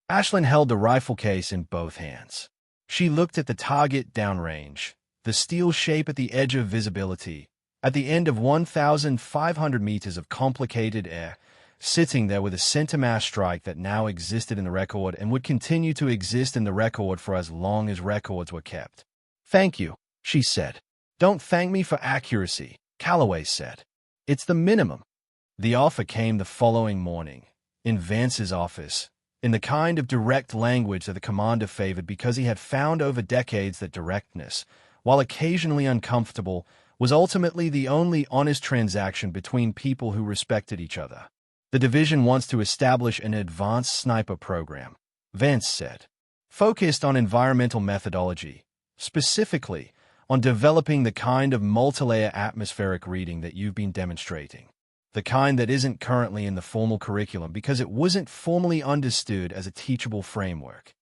Ashlyn held the rifle case in both hands. She looked at the target downrange, the steel shape at the edge of visibility, at the end of 1,500 meters of complicated air, sitting there with a center mass strike that now existed in the record and would continue to exist in the record for as long as records were kept. "Thank you," she said. "Don't thank me for accuracy," Calloway said. "It's the minimum." The offer came the following morning, in Vance's office, in the kind of direct language that the commander favored because he had found over decades that directness, while occasionally uncomfortable, was ultimately the only honest transaction between people who respected each other. "The division wants to establish an advanced sniper program," Vance said, "focused on environmental methodology, specifically on developing the kind of multilayer atmospheric reading that you've been demonstrating. The kind that isn't currently in the formal curriculum because it wasn't formally understood as a teachable framework."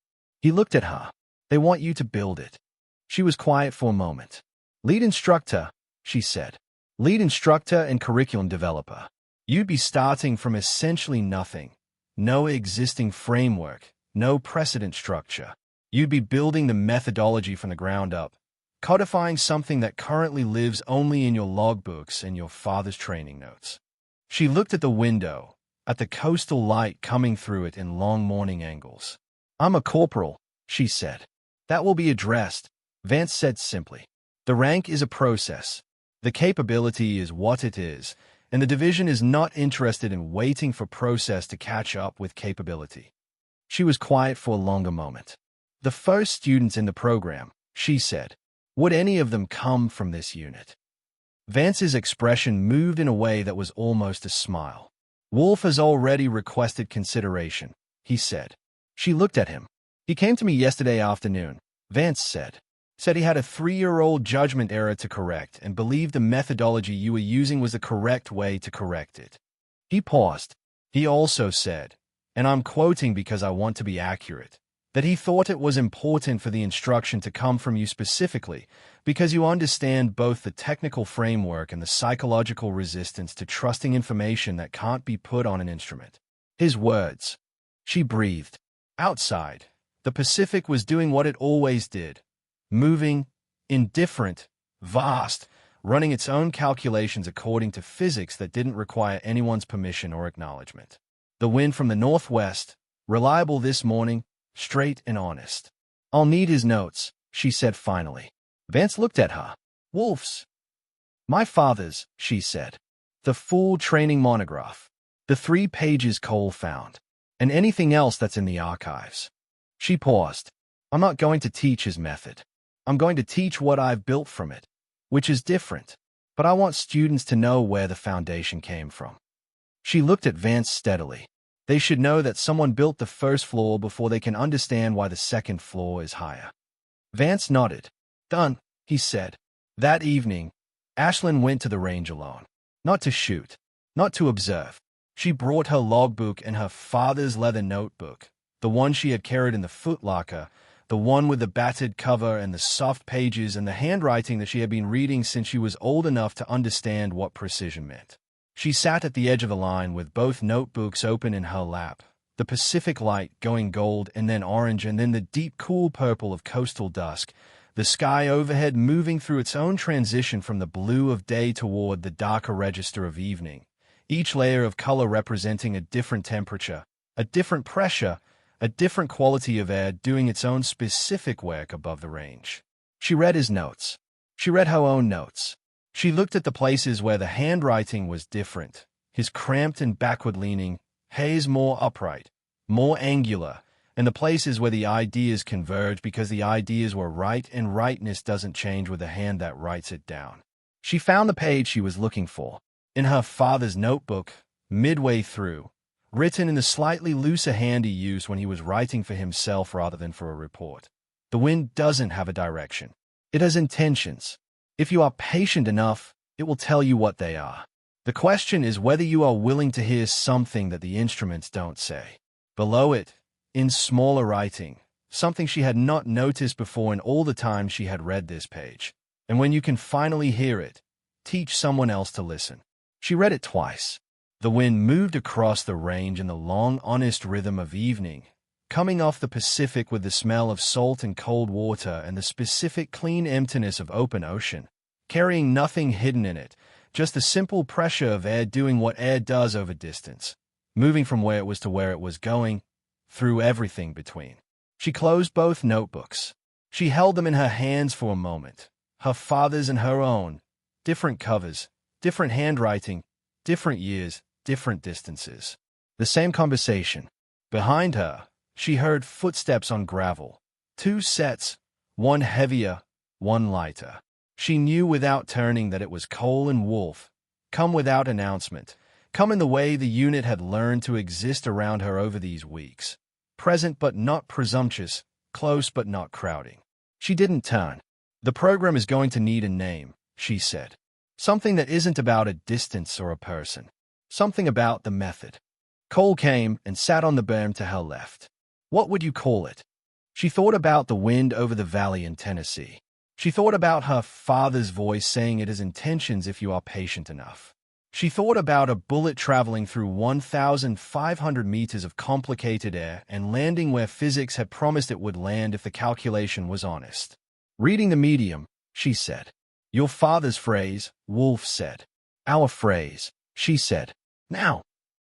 He looked at her. "They want you to build it." She was quiet for a moment. "Lead instructor," she said. "Lead instructor and curriculum developer. You'd be starting from essentially nothing. No existing framework, no precedent structure. You'd be building the methodology from the ground up, codifying something that currently lives only in your logbooks and your father's training notes. She looked at the window, at the coastal light coming through it in long morning angles. "I'm a corporal," she said. "That will be addressed," Vance said simply. "The rank is a process. The capability is what it is, and the division is not interested in waiting for process to catch up with capability." She was quiet for a longer moment. "The first students in the program," she said. "Would any of them come from this unit?" Vance's expression moved in a way that was almost a smile. "Wolf has already requested consideration," he said. She looked at him. "He came to me yesterday afternoon," Vance said. "Said he had a 3-year-old judgment error to correct and believed the methodology you were using was the correct way to correct it." He paused. "He also said, and I'm quoting because I want to be accurate, that he thought it was important for the instruction to come from you specifically because you understand both the technical framework and the psychological resistance to trusting information that can't be put on an instrument." His words. She breathed. Outside, the Pacific was doing what it always did, moving, indifferent, vast, running its own calculations according to physics that didn't require anyone's permission or acknowledgement. The wind from the northwest, reliable this morning, straight and honest. "I'll need his notes," she said finally. Vance looked at her. "Wolf's." "My father's," she said. "The full training monograph. The 3 pages Cole found. And anything else that's in the archives." She paused. "I'm not going to teach his method. I'm going to teach what I've built from it, which is different. But I want students to know where the foundation came from." She looked at Vance steadily. "They should know that someone built the first floor before they can understand why the second floor is higher." Vance nodded. "Done," he said. That evening, Ashlyn went to the range alone. Not to shoot, not to observe. She brought her logbook and her father's leather notebook, the one she had carried in the footlocker, the one with the battered cover and the soft pages and the handwriting that she had been reading since she was old enough to understand what precision meant. She sat at the edge of the line with both notebooks open in her lap, the Pacific light going gold and then orange and then the deep cool purple of coastal dusk, the sky overhead moving through its own transition from the blue of day toward the darker register of evening, each layer of color representing a different temperature, a different pressure, a different quality of air doing its own specific work above the range. She read his notes. She read her own notes. She looked at the places where the handwriting was different, his cramped and backward-leaning, Hayes more upright, more angular, and the places where the ideas converge because the ideas were right and rightness doesn't change with the hand that writes it down. She found the page she was looking for, in her father's notebook, midway through, written in the slightly looser hand he used when he was writing for himself rather than for a report. "The wind doesn't have a direction. It has intentions. If you are patient enough, it will tell you what they are. The question is whether you are willing to hear something that the instruments don't say." Below it, in smaller writing, something she had not noticed before in all the time she had read this page. "And when you can finally hear it, teach someone else to listen." She read it twice. The wind moved across the range in the long, honest rhythm of evening, coming off the Pacific with the smell of salt and cold water and the specific clean emptiness of open ocean, carrying nothing hidden in it, just the simple pressure of air doing what air does over distance, moving from where it was to where it was going, through everything between. She closed both notebooks. She held them in her hands for a moment, her father's and her own, different covers, different handwriting, different years, different distances. The same conversation. Behind her, she heard footsteps on gravel. 2 sets, one heavier, one lighter. She knew without turning that it was Cole and Wolf, come without announcement, come in the way the unit had learned to exist around her over these weeks. Present but not presumptuous, close but not crowding. She didn't turn. "The program is going to need a name," she said. "Something that isn't about a distance or a person. Something about the method." Cole came and sat on the berm to her left. "What would you call it?" She thought about the wind over the valley in Tennessee. She thought about her father's voice saying it has intentions if you are patient enough. She thought about a bullet traveling through 1,500 meters of complicated air and landing where physics had promised it would land if the calculation was honest. "Reading the medium," she said. "Your father's phrase," Wolf said. "Our phrase," she said. Now,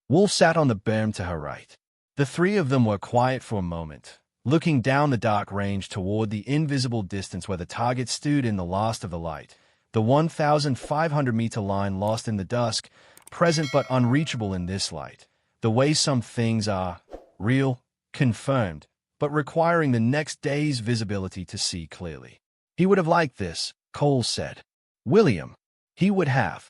Wolf sat on the berm to her right. The three of them were quiet for a moment, looking down the dark range toward the invisible distance where the target stood in the last of the light, the 1,500-meter line lost in the dusk, present but unreachable in this light, the way some things are, real, confirmed, but requiring the next day's visibility to see clearly. He would have liked this, Cole said. William. He would have.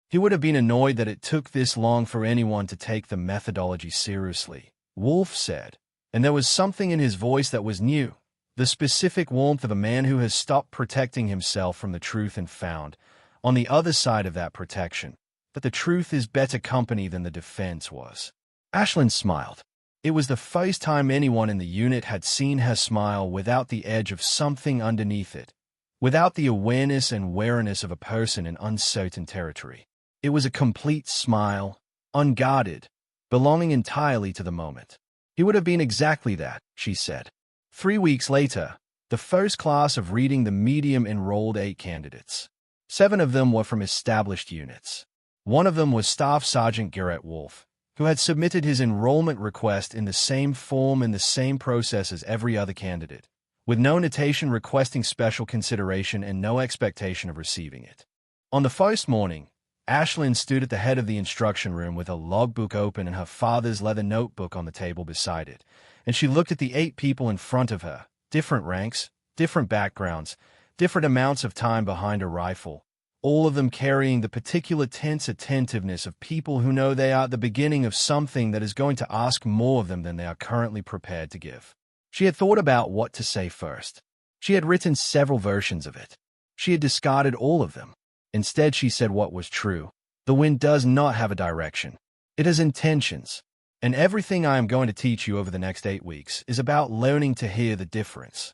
He would have been annoyed that it took this long for anyone to take the methodology seriously, Wolf said, and there was something in his voice that was new, the specific warmth of a man who has stopped protecting himself from the truth and found, on the other side of that protection, that the truth is better company than the defense was. Ashlyn smiled. It was the first time anyone in the unit had seen her smile without the edge of something underneath it, without the awareness and wariness of a person in uncertain territory. It was a complete smile, unguarded, belonging entirely to the moment. He would have been exactly that, she said. 3 weeks later, the first class of reading the medium enrolled 8 candidates. 7 of them were from established units. One of them was Staff Sergeant Garrett Wolf, who had submitted his enrollment request in the same form and the same process as every other candidate, with no notation requesting special consideration and no expectation of receiving it. On the first morning, Ashlyn stood at the head of the instruction room with a logbook open and her father's leather notebook on the table beside it, and she looked at the 8 people in front of her, different ranks, different backgrounds, different amounts of time behind a rifle, all of them carrying the particular tense attentiveness of people who know they are at the beginning of something that is going to ask more of them than they are currently prepared to give. She had thought about what to say first. She had written several versions of it. She had discarded all of them. Instead, she said what was true. The wind does not have a direction. It has intentions. And everything I am going to teach you over the next 8 weeks is about learning to hear the difference.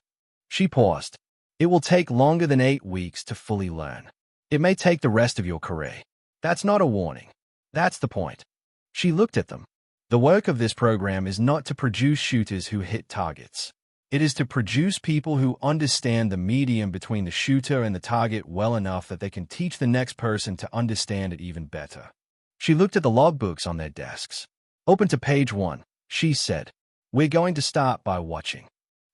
She paused. It will take longer than 8 weeks to fully learn. It may take the rest of your career. That's not a warning. That's the point. She looked at them. The work of this program is not to produce shooters who hit targets. It is to produce people who understand the medium between the shooter and the target well enough that they can teach the next person to understand it even better. She looked at the logbooks on their desks. Open to page 1, she said. We're going to start by watching.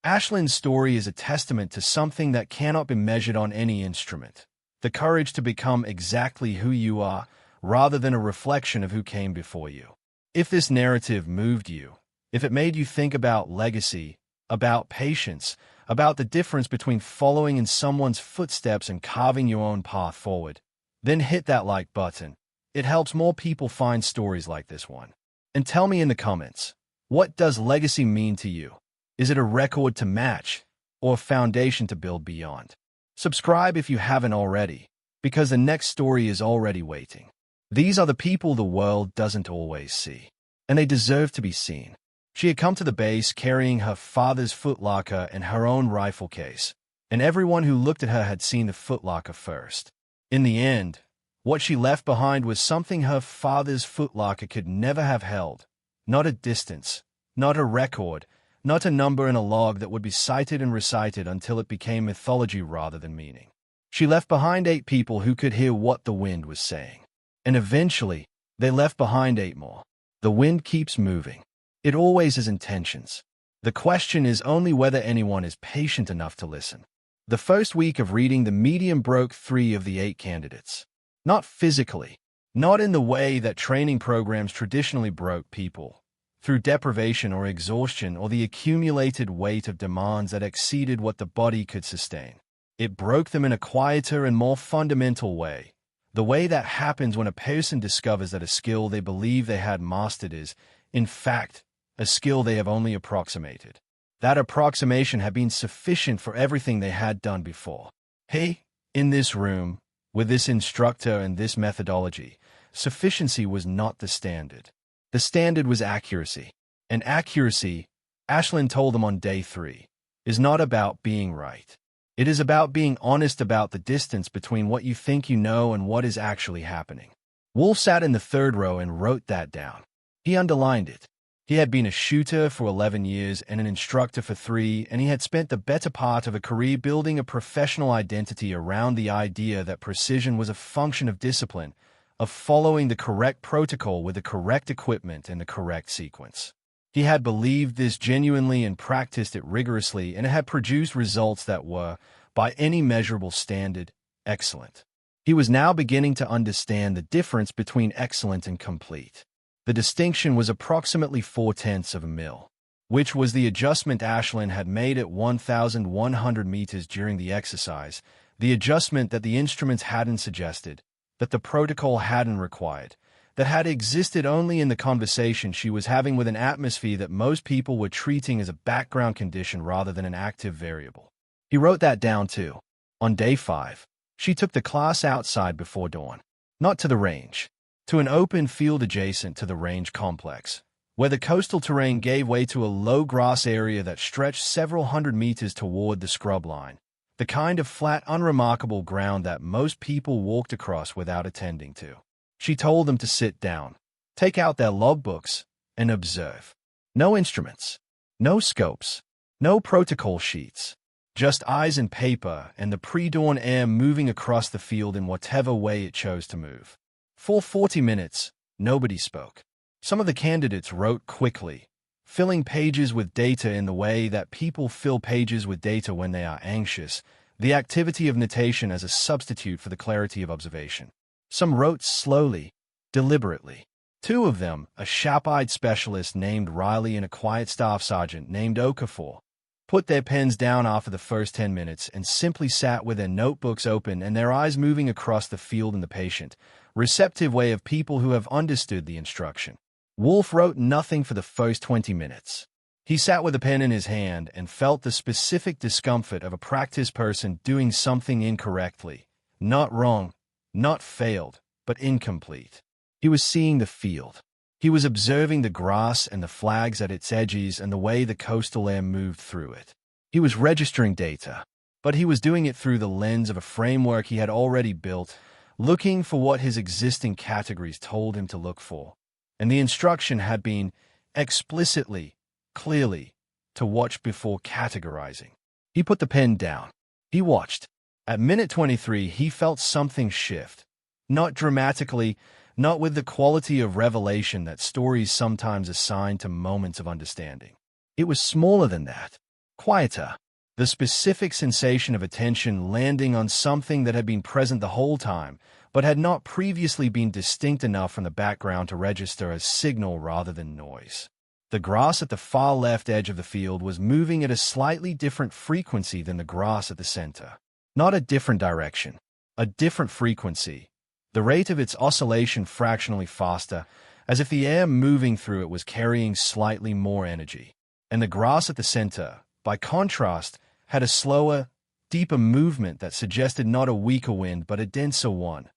Ashlyn's story is a testament to something that cannot be measured on any instrument. The courage to become exactly who you are, rather than a reflection of who came before you. If this narrative moved you, if it made you think about legacy, about patience, about the difference between following in someone's footsteps and carving your own path forward, then hit that like button. It helps more people find stories like this one. And tell me in the comments, what does legacy mean to you? Is it a record to match, or a foundation to build beyond? Subscribe if you haven't already, because the next story is already waiting. These are the people the world doesn't always see, and they deserve to be seen. She had come to the base carrying her father's footlocker and her own rifle case, and everyone who looked at her had seen the footlocker first. In the end, what she left behind was something her father's footlocker could never have held. Not a distance, not a record, not a number in a log that would be cited and recited until it became mythology rather than meaning. She left behind 8 people who could hear what the wind was saying. And eventually, they left behind 8 more. The wind keeps moving. It always has intentions. The question is only whether anyone is patient enough to listen. The first week of reading the medium broke 3 of the 8 candidates. Not physically, not in the way that training programs traditionally broke people, through deprivation or exhaustion or the accumulated weight of demands that exceeded what the body could sustain. It broke them in a quieter and more fundamental way. The way that happens when a person discovers that a skill they believe they had mastered is, in fact, a skill they have only approximated. That approximation had been sufficient for everything they had done before. Hey, in this room, with this instructor and this methodology, sufficiency was not the standard. The standard was accuracy. And accuracy, Ashlyn told them on day 3, is not about being right. It is about being honest about the distance between what you think you know and what is actually happening. Wolf sat in the 3rd row and wrote that down. He underlined it. He had been a shooter for 11 years and an instructor for 3, and he had spent the better part of a career building a professional identity around the idea that precision was a function of discipline, of following the correct protocol with the correct equipment and the correct sequence. He had believed this genuinely and practiced it rigorously, and it had produced results that were, by any measurable standard, excellent. He was now beginning to understand the difference between excellent and complete. The distinction was approximately 4/10 of a mil, which was the adjustment Ashlyn had made at 1,100 meters during the exercise, the adjustment that the instruments hadn't suggested, that the protocol hadn't required, that had existed only in the conversation she was having with an atmosphere that most people were treating as a background condition rather than an active variable. He wrote that down too. On day 5, she took the class outside before dawn, not to the range, to an open field adjacent to the range complex, where the coastal terrain gave way to a low grass area that stretched several hundred meters toward the scrub line, the kind of flat, unremarkable ground that most people walked across without attending to. She told them to sit down, take out their logbooks, and observe. No instruments, no scopes, no protocol sheets, just eyes and paper and the pre-dawn air moving across the field in whatever way it chose to move. For 40 minutes, nobody spoke. Some of the candidates wrote quickly, filling pages with data in the way that people fill pages with data when they are anxious, the activity of notation as a substitute for the clarity of observation. Some wrote slowly, deliberately. 2 of them, a sharp-eyed specialist named Riley and a quiet staff sergeant named Okafor, put their pens down after the first 10 minutes and simply sat with their notebooks open and their eyes moving across the field and the patient, receptive way of people who have understood the instruction. Wolf wrote nothing for the first 20 minutes. He sat with a pen in his hand and felt the specific discomfort of a practiced person doing something incorrectly, not wrong, not failed, but incomplete. He was seeing the field. He was observing the grass and the flags at its edges and the way the coastal air moved through it. He was registering data, but he was doing it through the lens of a framework he had already built, looking for what his existing categories told him to look for. And the instruction had been, explicitly, clearly, to watch before categorizing. He put the pen down. He watched. At minute 23, he felt something shift. Not dramatically, not with the quality of revelation that stories sometimes assign to moments of understanding. It was smaller than that, quieter. The specific sensation of attention landing on something that had been present the whole time, but had not previously been distinct enough from the background to register as signal rather than noise. The grass at the far left edge of the field was moving at a slightly different frequency than the grass at the center. Not a different direction, a different frequency. The rate of its oscillation fractionally faster, as if the air moving through it was carrying slightly more energy. And the grass at the center, by contrast, had a slower, deeper movement that suggested not a weaker wind but a denser one,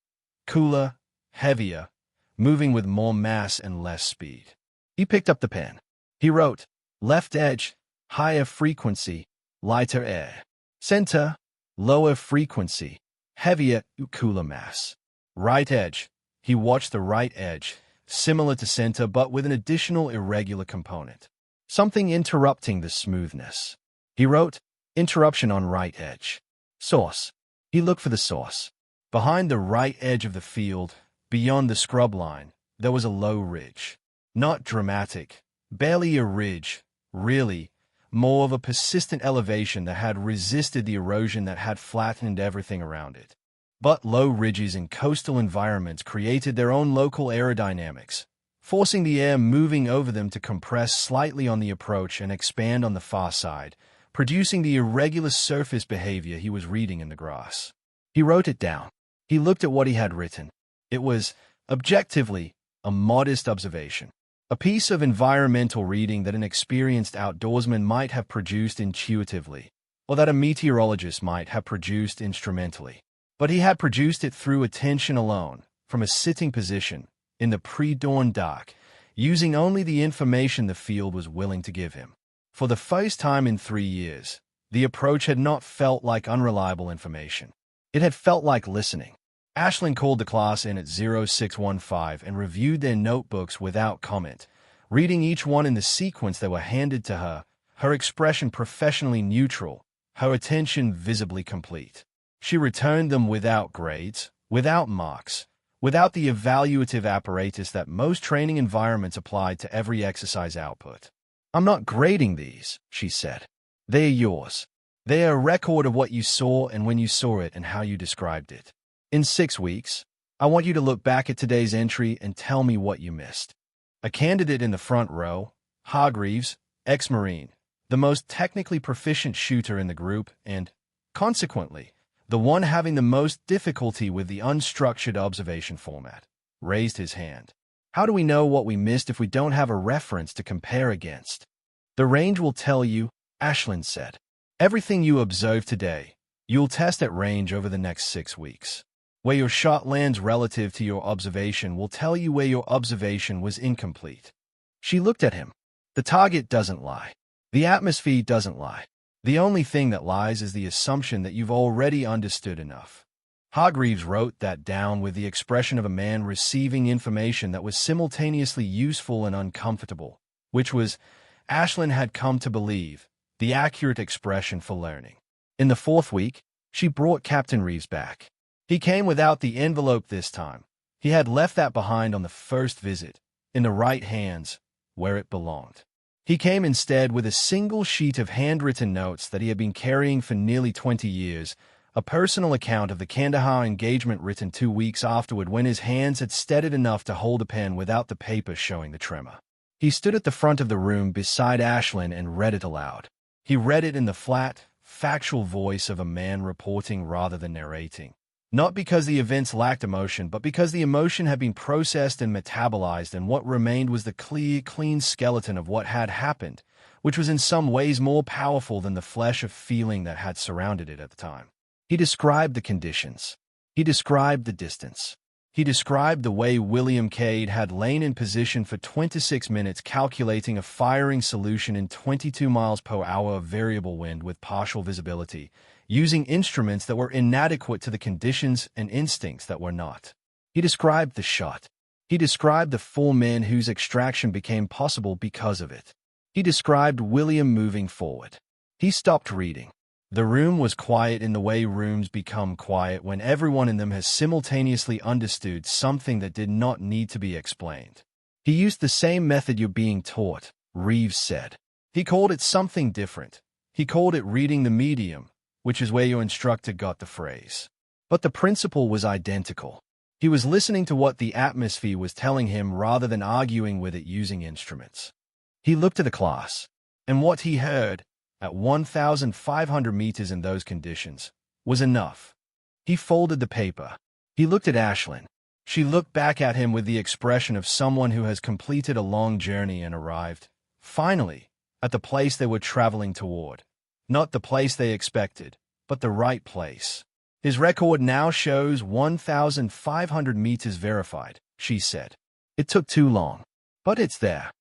cooler, heavier, moving with more mass and less speed. He picked up the pen. He wrote, left edge, higher frequency, lighter air. Center, lower frequency, heavier, cooler mass. Right edge. He watched the right edge, similar to center but with an additional irregular component. Something interrupting the smoothness. He wrote, interruption on right edge. Source. He looked for the source. Behind the right edge of the field, beyond the scrub line, there was a low ridge. Not dramatic, barely a ridge, really, more of a persistent elevation that had resisted the erosion that had flattened everything around it. But low ridges in coastal environments created their own local aerodynamics, forcing the air moving over them to compress slightly on the approach and expand on the far side, producing the irregular surface behavior he was reading in the grass. He wrote it down. He looked at what he had written. It was, objectively, a modest observation. A piece of environmental reading that an experienced outdoorsman might have produced intuitively, or that a meteorologist might have produced instrumentally. But he had produced it through attention alone, from a sitting position, in the pre-dawn dark, using only the information the field was willing to give him. For the first time in 3 years, the approach had not felt like unreliable information. It had felt like listening. Ashlyn called the class in at 0615 and reviewed their notebooks without comment, reading each one in the sequence that were handed to her, her expression professionally neutral, her attention visibly complete. She returned them without grades, without marks, without the evaluative apparatus that most training environments applied to every exercise output. "I'm not grading these," she said. "They are yours. They are a record of what you saw and when you saw it and how you described it. In 6 weeks, I want you to look back at today's entry and tell me what you missed." A candidate in the front row, Hargreaves, ex-Marine, the most technically proficient shooter in the group and, consequently, the one having the most difficulty with the unstructured observation format, raised his hand. "How do we know what we missed if we don't have a reference to compare against?" "The range will tell you," Ashlyn said. "Everything you observe today, you'll test at range over the next 6 weeks. Where your shot lands relative to your observation will tell you where your observation was incomplete." She looked at him. "The target doesn't lie. The atmosphere doesn't lie. The only thing that lies is the assumption that you've already understood enough." Hargreaves wrote that down with the expression of a man receiving information that was simultaneously useful and uncomfortable, which was, Ashlyn had come to believe, the accurate expression for learning. In the 4th week, she brought Captain Reeves back. He came without the envelope this time. He had left that behind on the first visit, in the right hands, where it belonged. He came instead with a single sheet of handwritten notes that he had been carrying for nearly 20 years, a personal account of the Kandahar engagement written 2 weeks afterward when his hands had steadied enough to hold a pen without the paper showing the tremor. He stood at the front of the room beside Ashlyn and read it aloud. He read it in the flat, factual voice of a man reporting rather than narrating. Not because the events lacked emotion, but because the emotion had been processed and metabolized, and what remained was the clear, clean skeleton of what had happened, which was in some ways more powerful than the flesh of feeling that had surrounded it at the time. He described the conditions. He described the distance. He described the way William Cade had lain in position for 26 minutes calculating a firing solution in 22 miles per hour of variable wind with partial visibility, using instruments that were inadequate to the conditions and instincts that were not. He described the shot. He described the 4 men whose extraction became possible because of it. He described William moving forward. He stopped reading. The room was quiet in the way rooms become quiet when everyone in them has simultaneously understood something that did not need to be explained. "He used the same method you're being taught," Reeves said. "He called it something different. He called it reading the medium, which is where your instructor got the phrase. But the principle was identical. He was listening to what the atmosphere was telling him rather than arguing with it using instruments." He looked at the class, and what he heard, at 1,500 meters in those conditions, was enough. He folded the paper. He looked at Ashlyn. She looked back at him with the expression of someone who has completed a long journey and arrived, finally, at the place they were traveling toward. Not the place they expected, but the right place. "His record now shows 1,500 meters verified," she said. "It took too long, but it's there."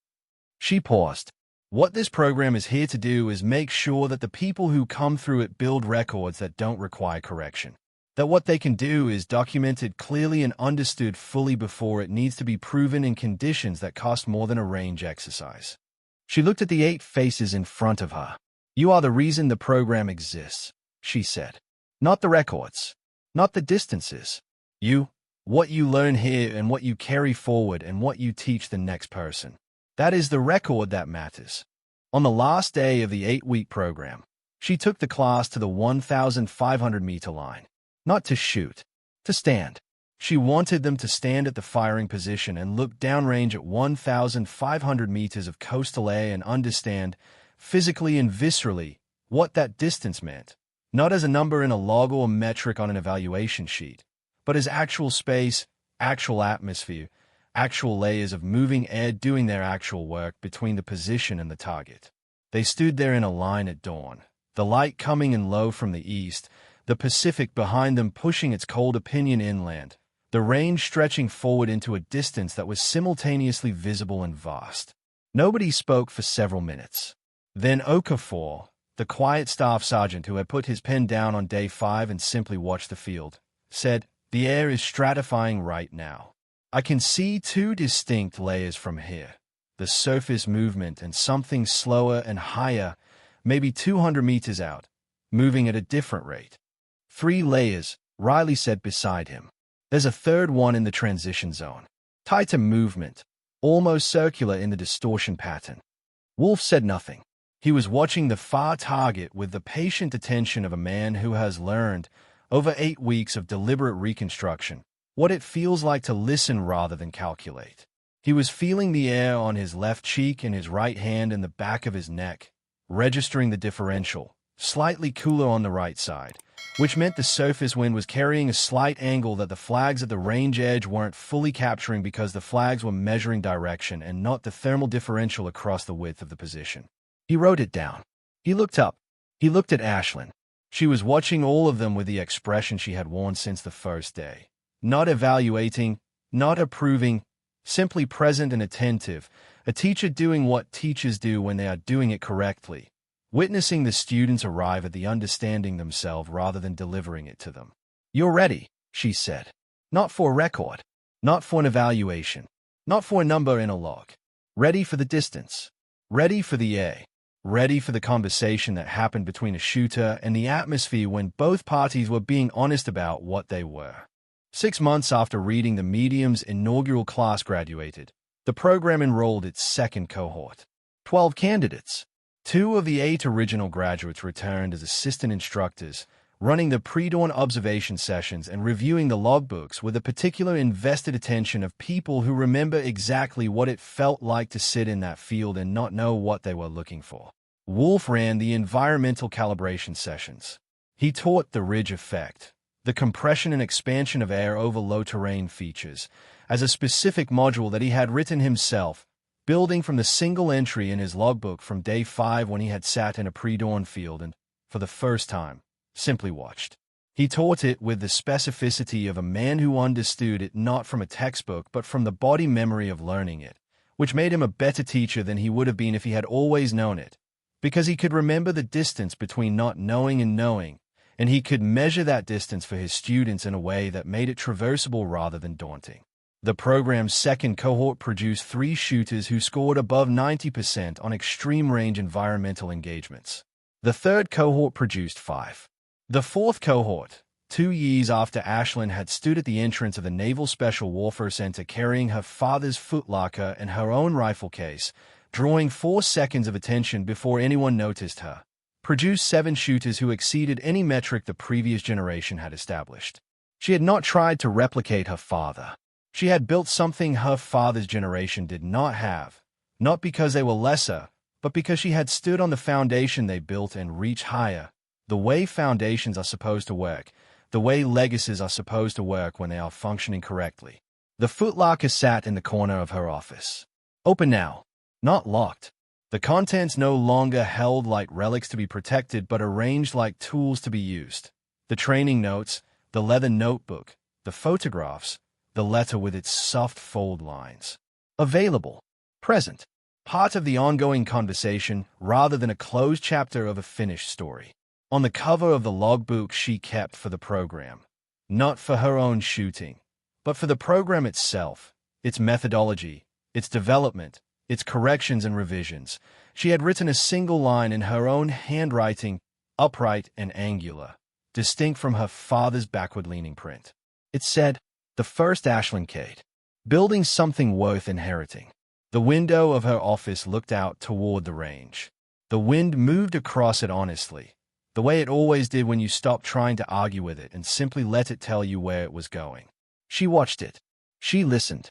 She paused. "What this program is here to do is make sure that the people who come through it build records that don't require correction. That what they can do is documented clearly and understood fully before it needs to be proven in conditions that cost more than a range exercise." She looked at the 8 faces in front of her. "You are the reason the program exists," she said. "Not the records. Not the distances. You, what you learn here and what you carry forward and what you teach the next person. That is the record that matters." On the last day of the 8-week program, she took the class to the 1,500-meter line. Not to shoot, to stand. She wanted them to stand at the firing position and look downrange at 1,500 meters of coastal air and understand, physically and viscerally, what that distance meant, not as a number in a log or metric on an evaluation sheet, but as actual space, actual atmosphere, actual layers of moving air doing their actual work between the position and the target. They stood there in a line at dawn, the light coming in low from the east, the Pacific behind them pushing its cold opinion inland, the range stretching forward into a distance that was simultaneously visible and vast. Nobody spoke for several minutes. Then Okafor, the quiet staff sergeant who had put his pen down on day 5 and simply watched the field, said, "The air is stratifying right now. I can see 2 distinct layers from here, the surface movement and something slower and higher, maybe 200 meters out, moving at a different rate." 3 layers, Riley said beside him. There's a third one in the transition zone, tied to movement, almost circular in the distortion pattern. Wolf said nothing. He was watching the far target with the patient attention of a man who has learned, over 8 weeks of deliberate reconstruction, what it feels like to listen rather than calculate. He was feeling the air on his left cheek and his right hand in the back of his neck, registering the differential, slightly cooler on the right side, which meant the surface wind was carrying a slight angle that the flags at the range edge weren't fully capturing because the flags were measuring direction and not the thermal differential across the width of the position. He wrote it down. He looked up. He looked at Ashlyn. She was watching all of them with the expression she had worn since the first day. Not evaluating, not approving, simply present and attentive, a teacher doing what teachers do when they are doing it correctly, witnessing the students arrive at the understanding themselves rather than delivering it to them. "You're ready," she said. "Not for a record, not for an evaluation, not for a number in a log. Ready for the distance, ready for the air, ready for the conversation that happened between a shooter and the atmosphere when both parties were being honest about what they were." 6 months after reading the medium's inaugural class graduated, the program enrolled its second cohort. 12 candidates. 2 of the 8 original graduates returned as assistant instructors, running the pre-dawn observation sessions and reviewing the logbooks with a particular invested attention of people who remember exactly what it felt like to sit in that field and not know what they were looking for. Wolf ran the environmental calibration sessions. He taught the ridge effect, the compression and expansion of air over low-terrain features, as a specific module that he had written himself, building from the single entry in his logbook from day 5 when he had sat in a pre-dawn field and, for the first time, simply watched. He taught it with the specificity of a man who understood it not from a textbook but from the body memory of learning it, which made him a better teacher than he would have been if he had always known it, because he could remember the distance between not knowing and knowing, and he could measure that distance for his students in a way that made it traversable rather than daunting. The program's second cohort produced 3 shooters who scored above 90% on extreme range environmental engagements. The third cohort produced 5. The fourth cohort, 2 years after Ashlyn had stood at the entrance of the Naval Special Warfare Center carrying her father's footlocker and her own rifle case, drawing 4 seconds of attention before anyone noticed her, produced 7 shooters who exceeded any metric the previous generation had established. She had not tried to replicate her father. She had built something her father's generation did not have, not because they were lesser, but because she had stood on the foundation they built and reached higher, the way foundations are supposed to work, the way legacies are supposed to work when they are functioning correctly. The footlocker sat in the corner of her office. Open now, not locked. The contents no longer held like relics to be protected but arranged like tools to be used. The training notes, the leather notebook, the photographs, the letter with its soft fold lines. Available. Present. Part of the ongoing conversation rather than a closed chapter of a finished story. On the cover of the logbook she kept for the program. Not for her own shooting, but for the program itself, its methodology, its development, its corrections and revisions. She had written a single line in her own handwriting, upright and angular, distinct from her father's backward-leaning print. It said, "The first Ashlyn Cade. Building something worth inheriting." The window of her office looked out toward the range. The wind moved across it honestly, the way it always did when you stopped trying to argue with it and simply let it tell you where it was going. She watched it. She listened.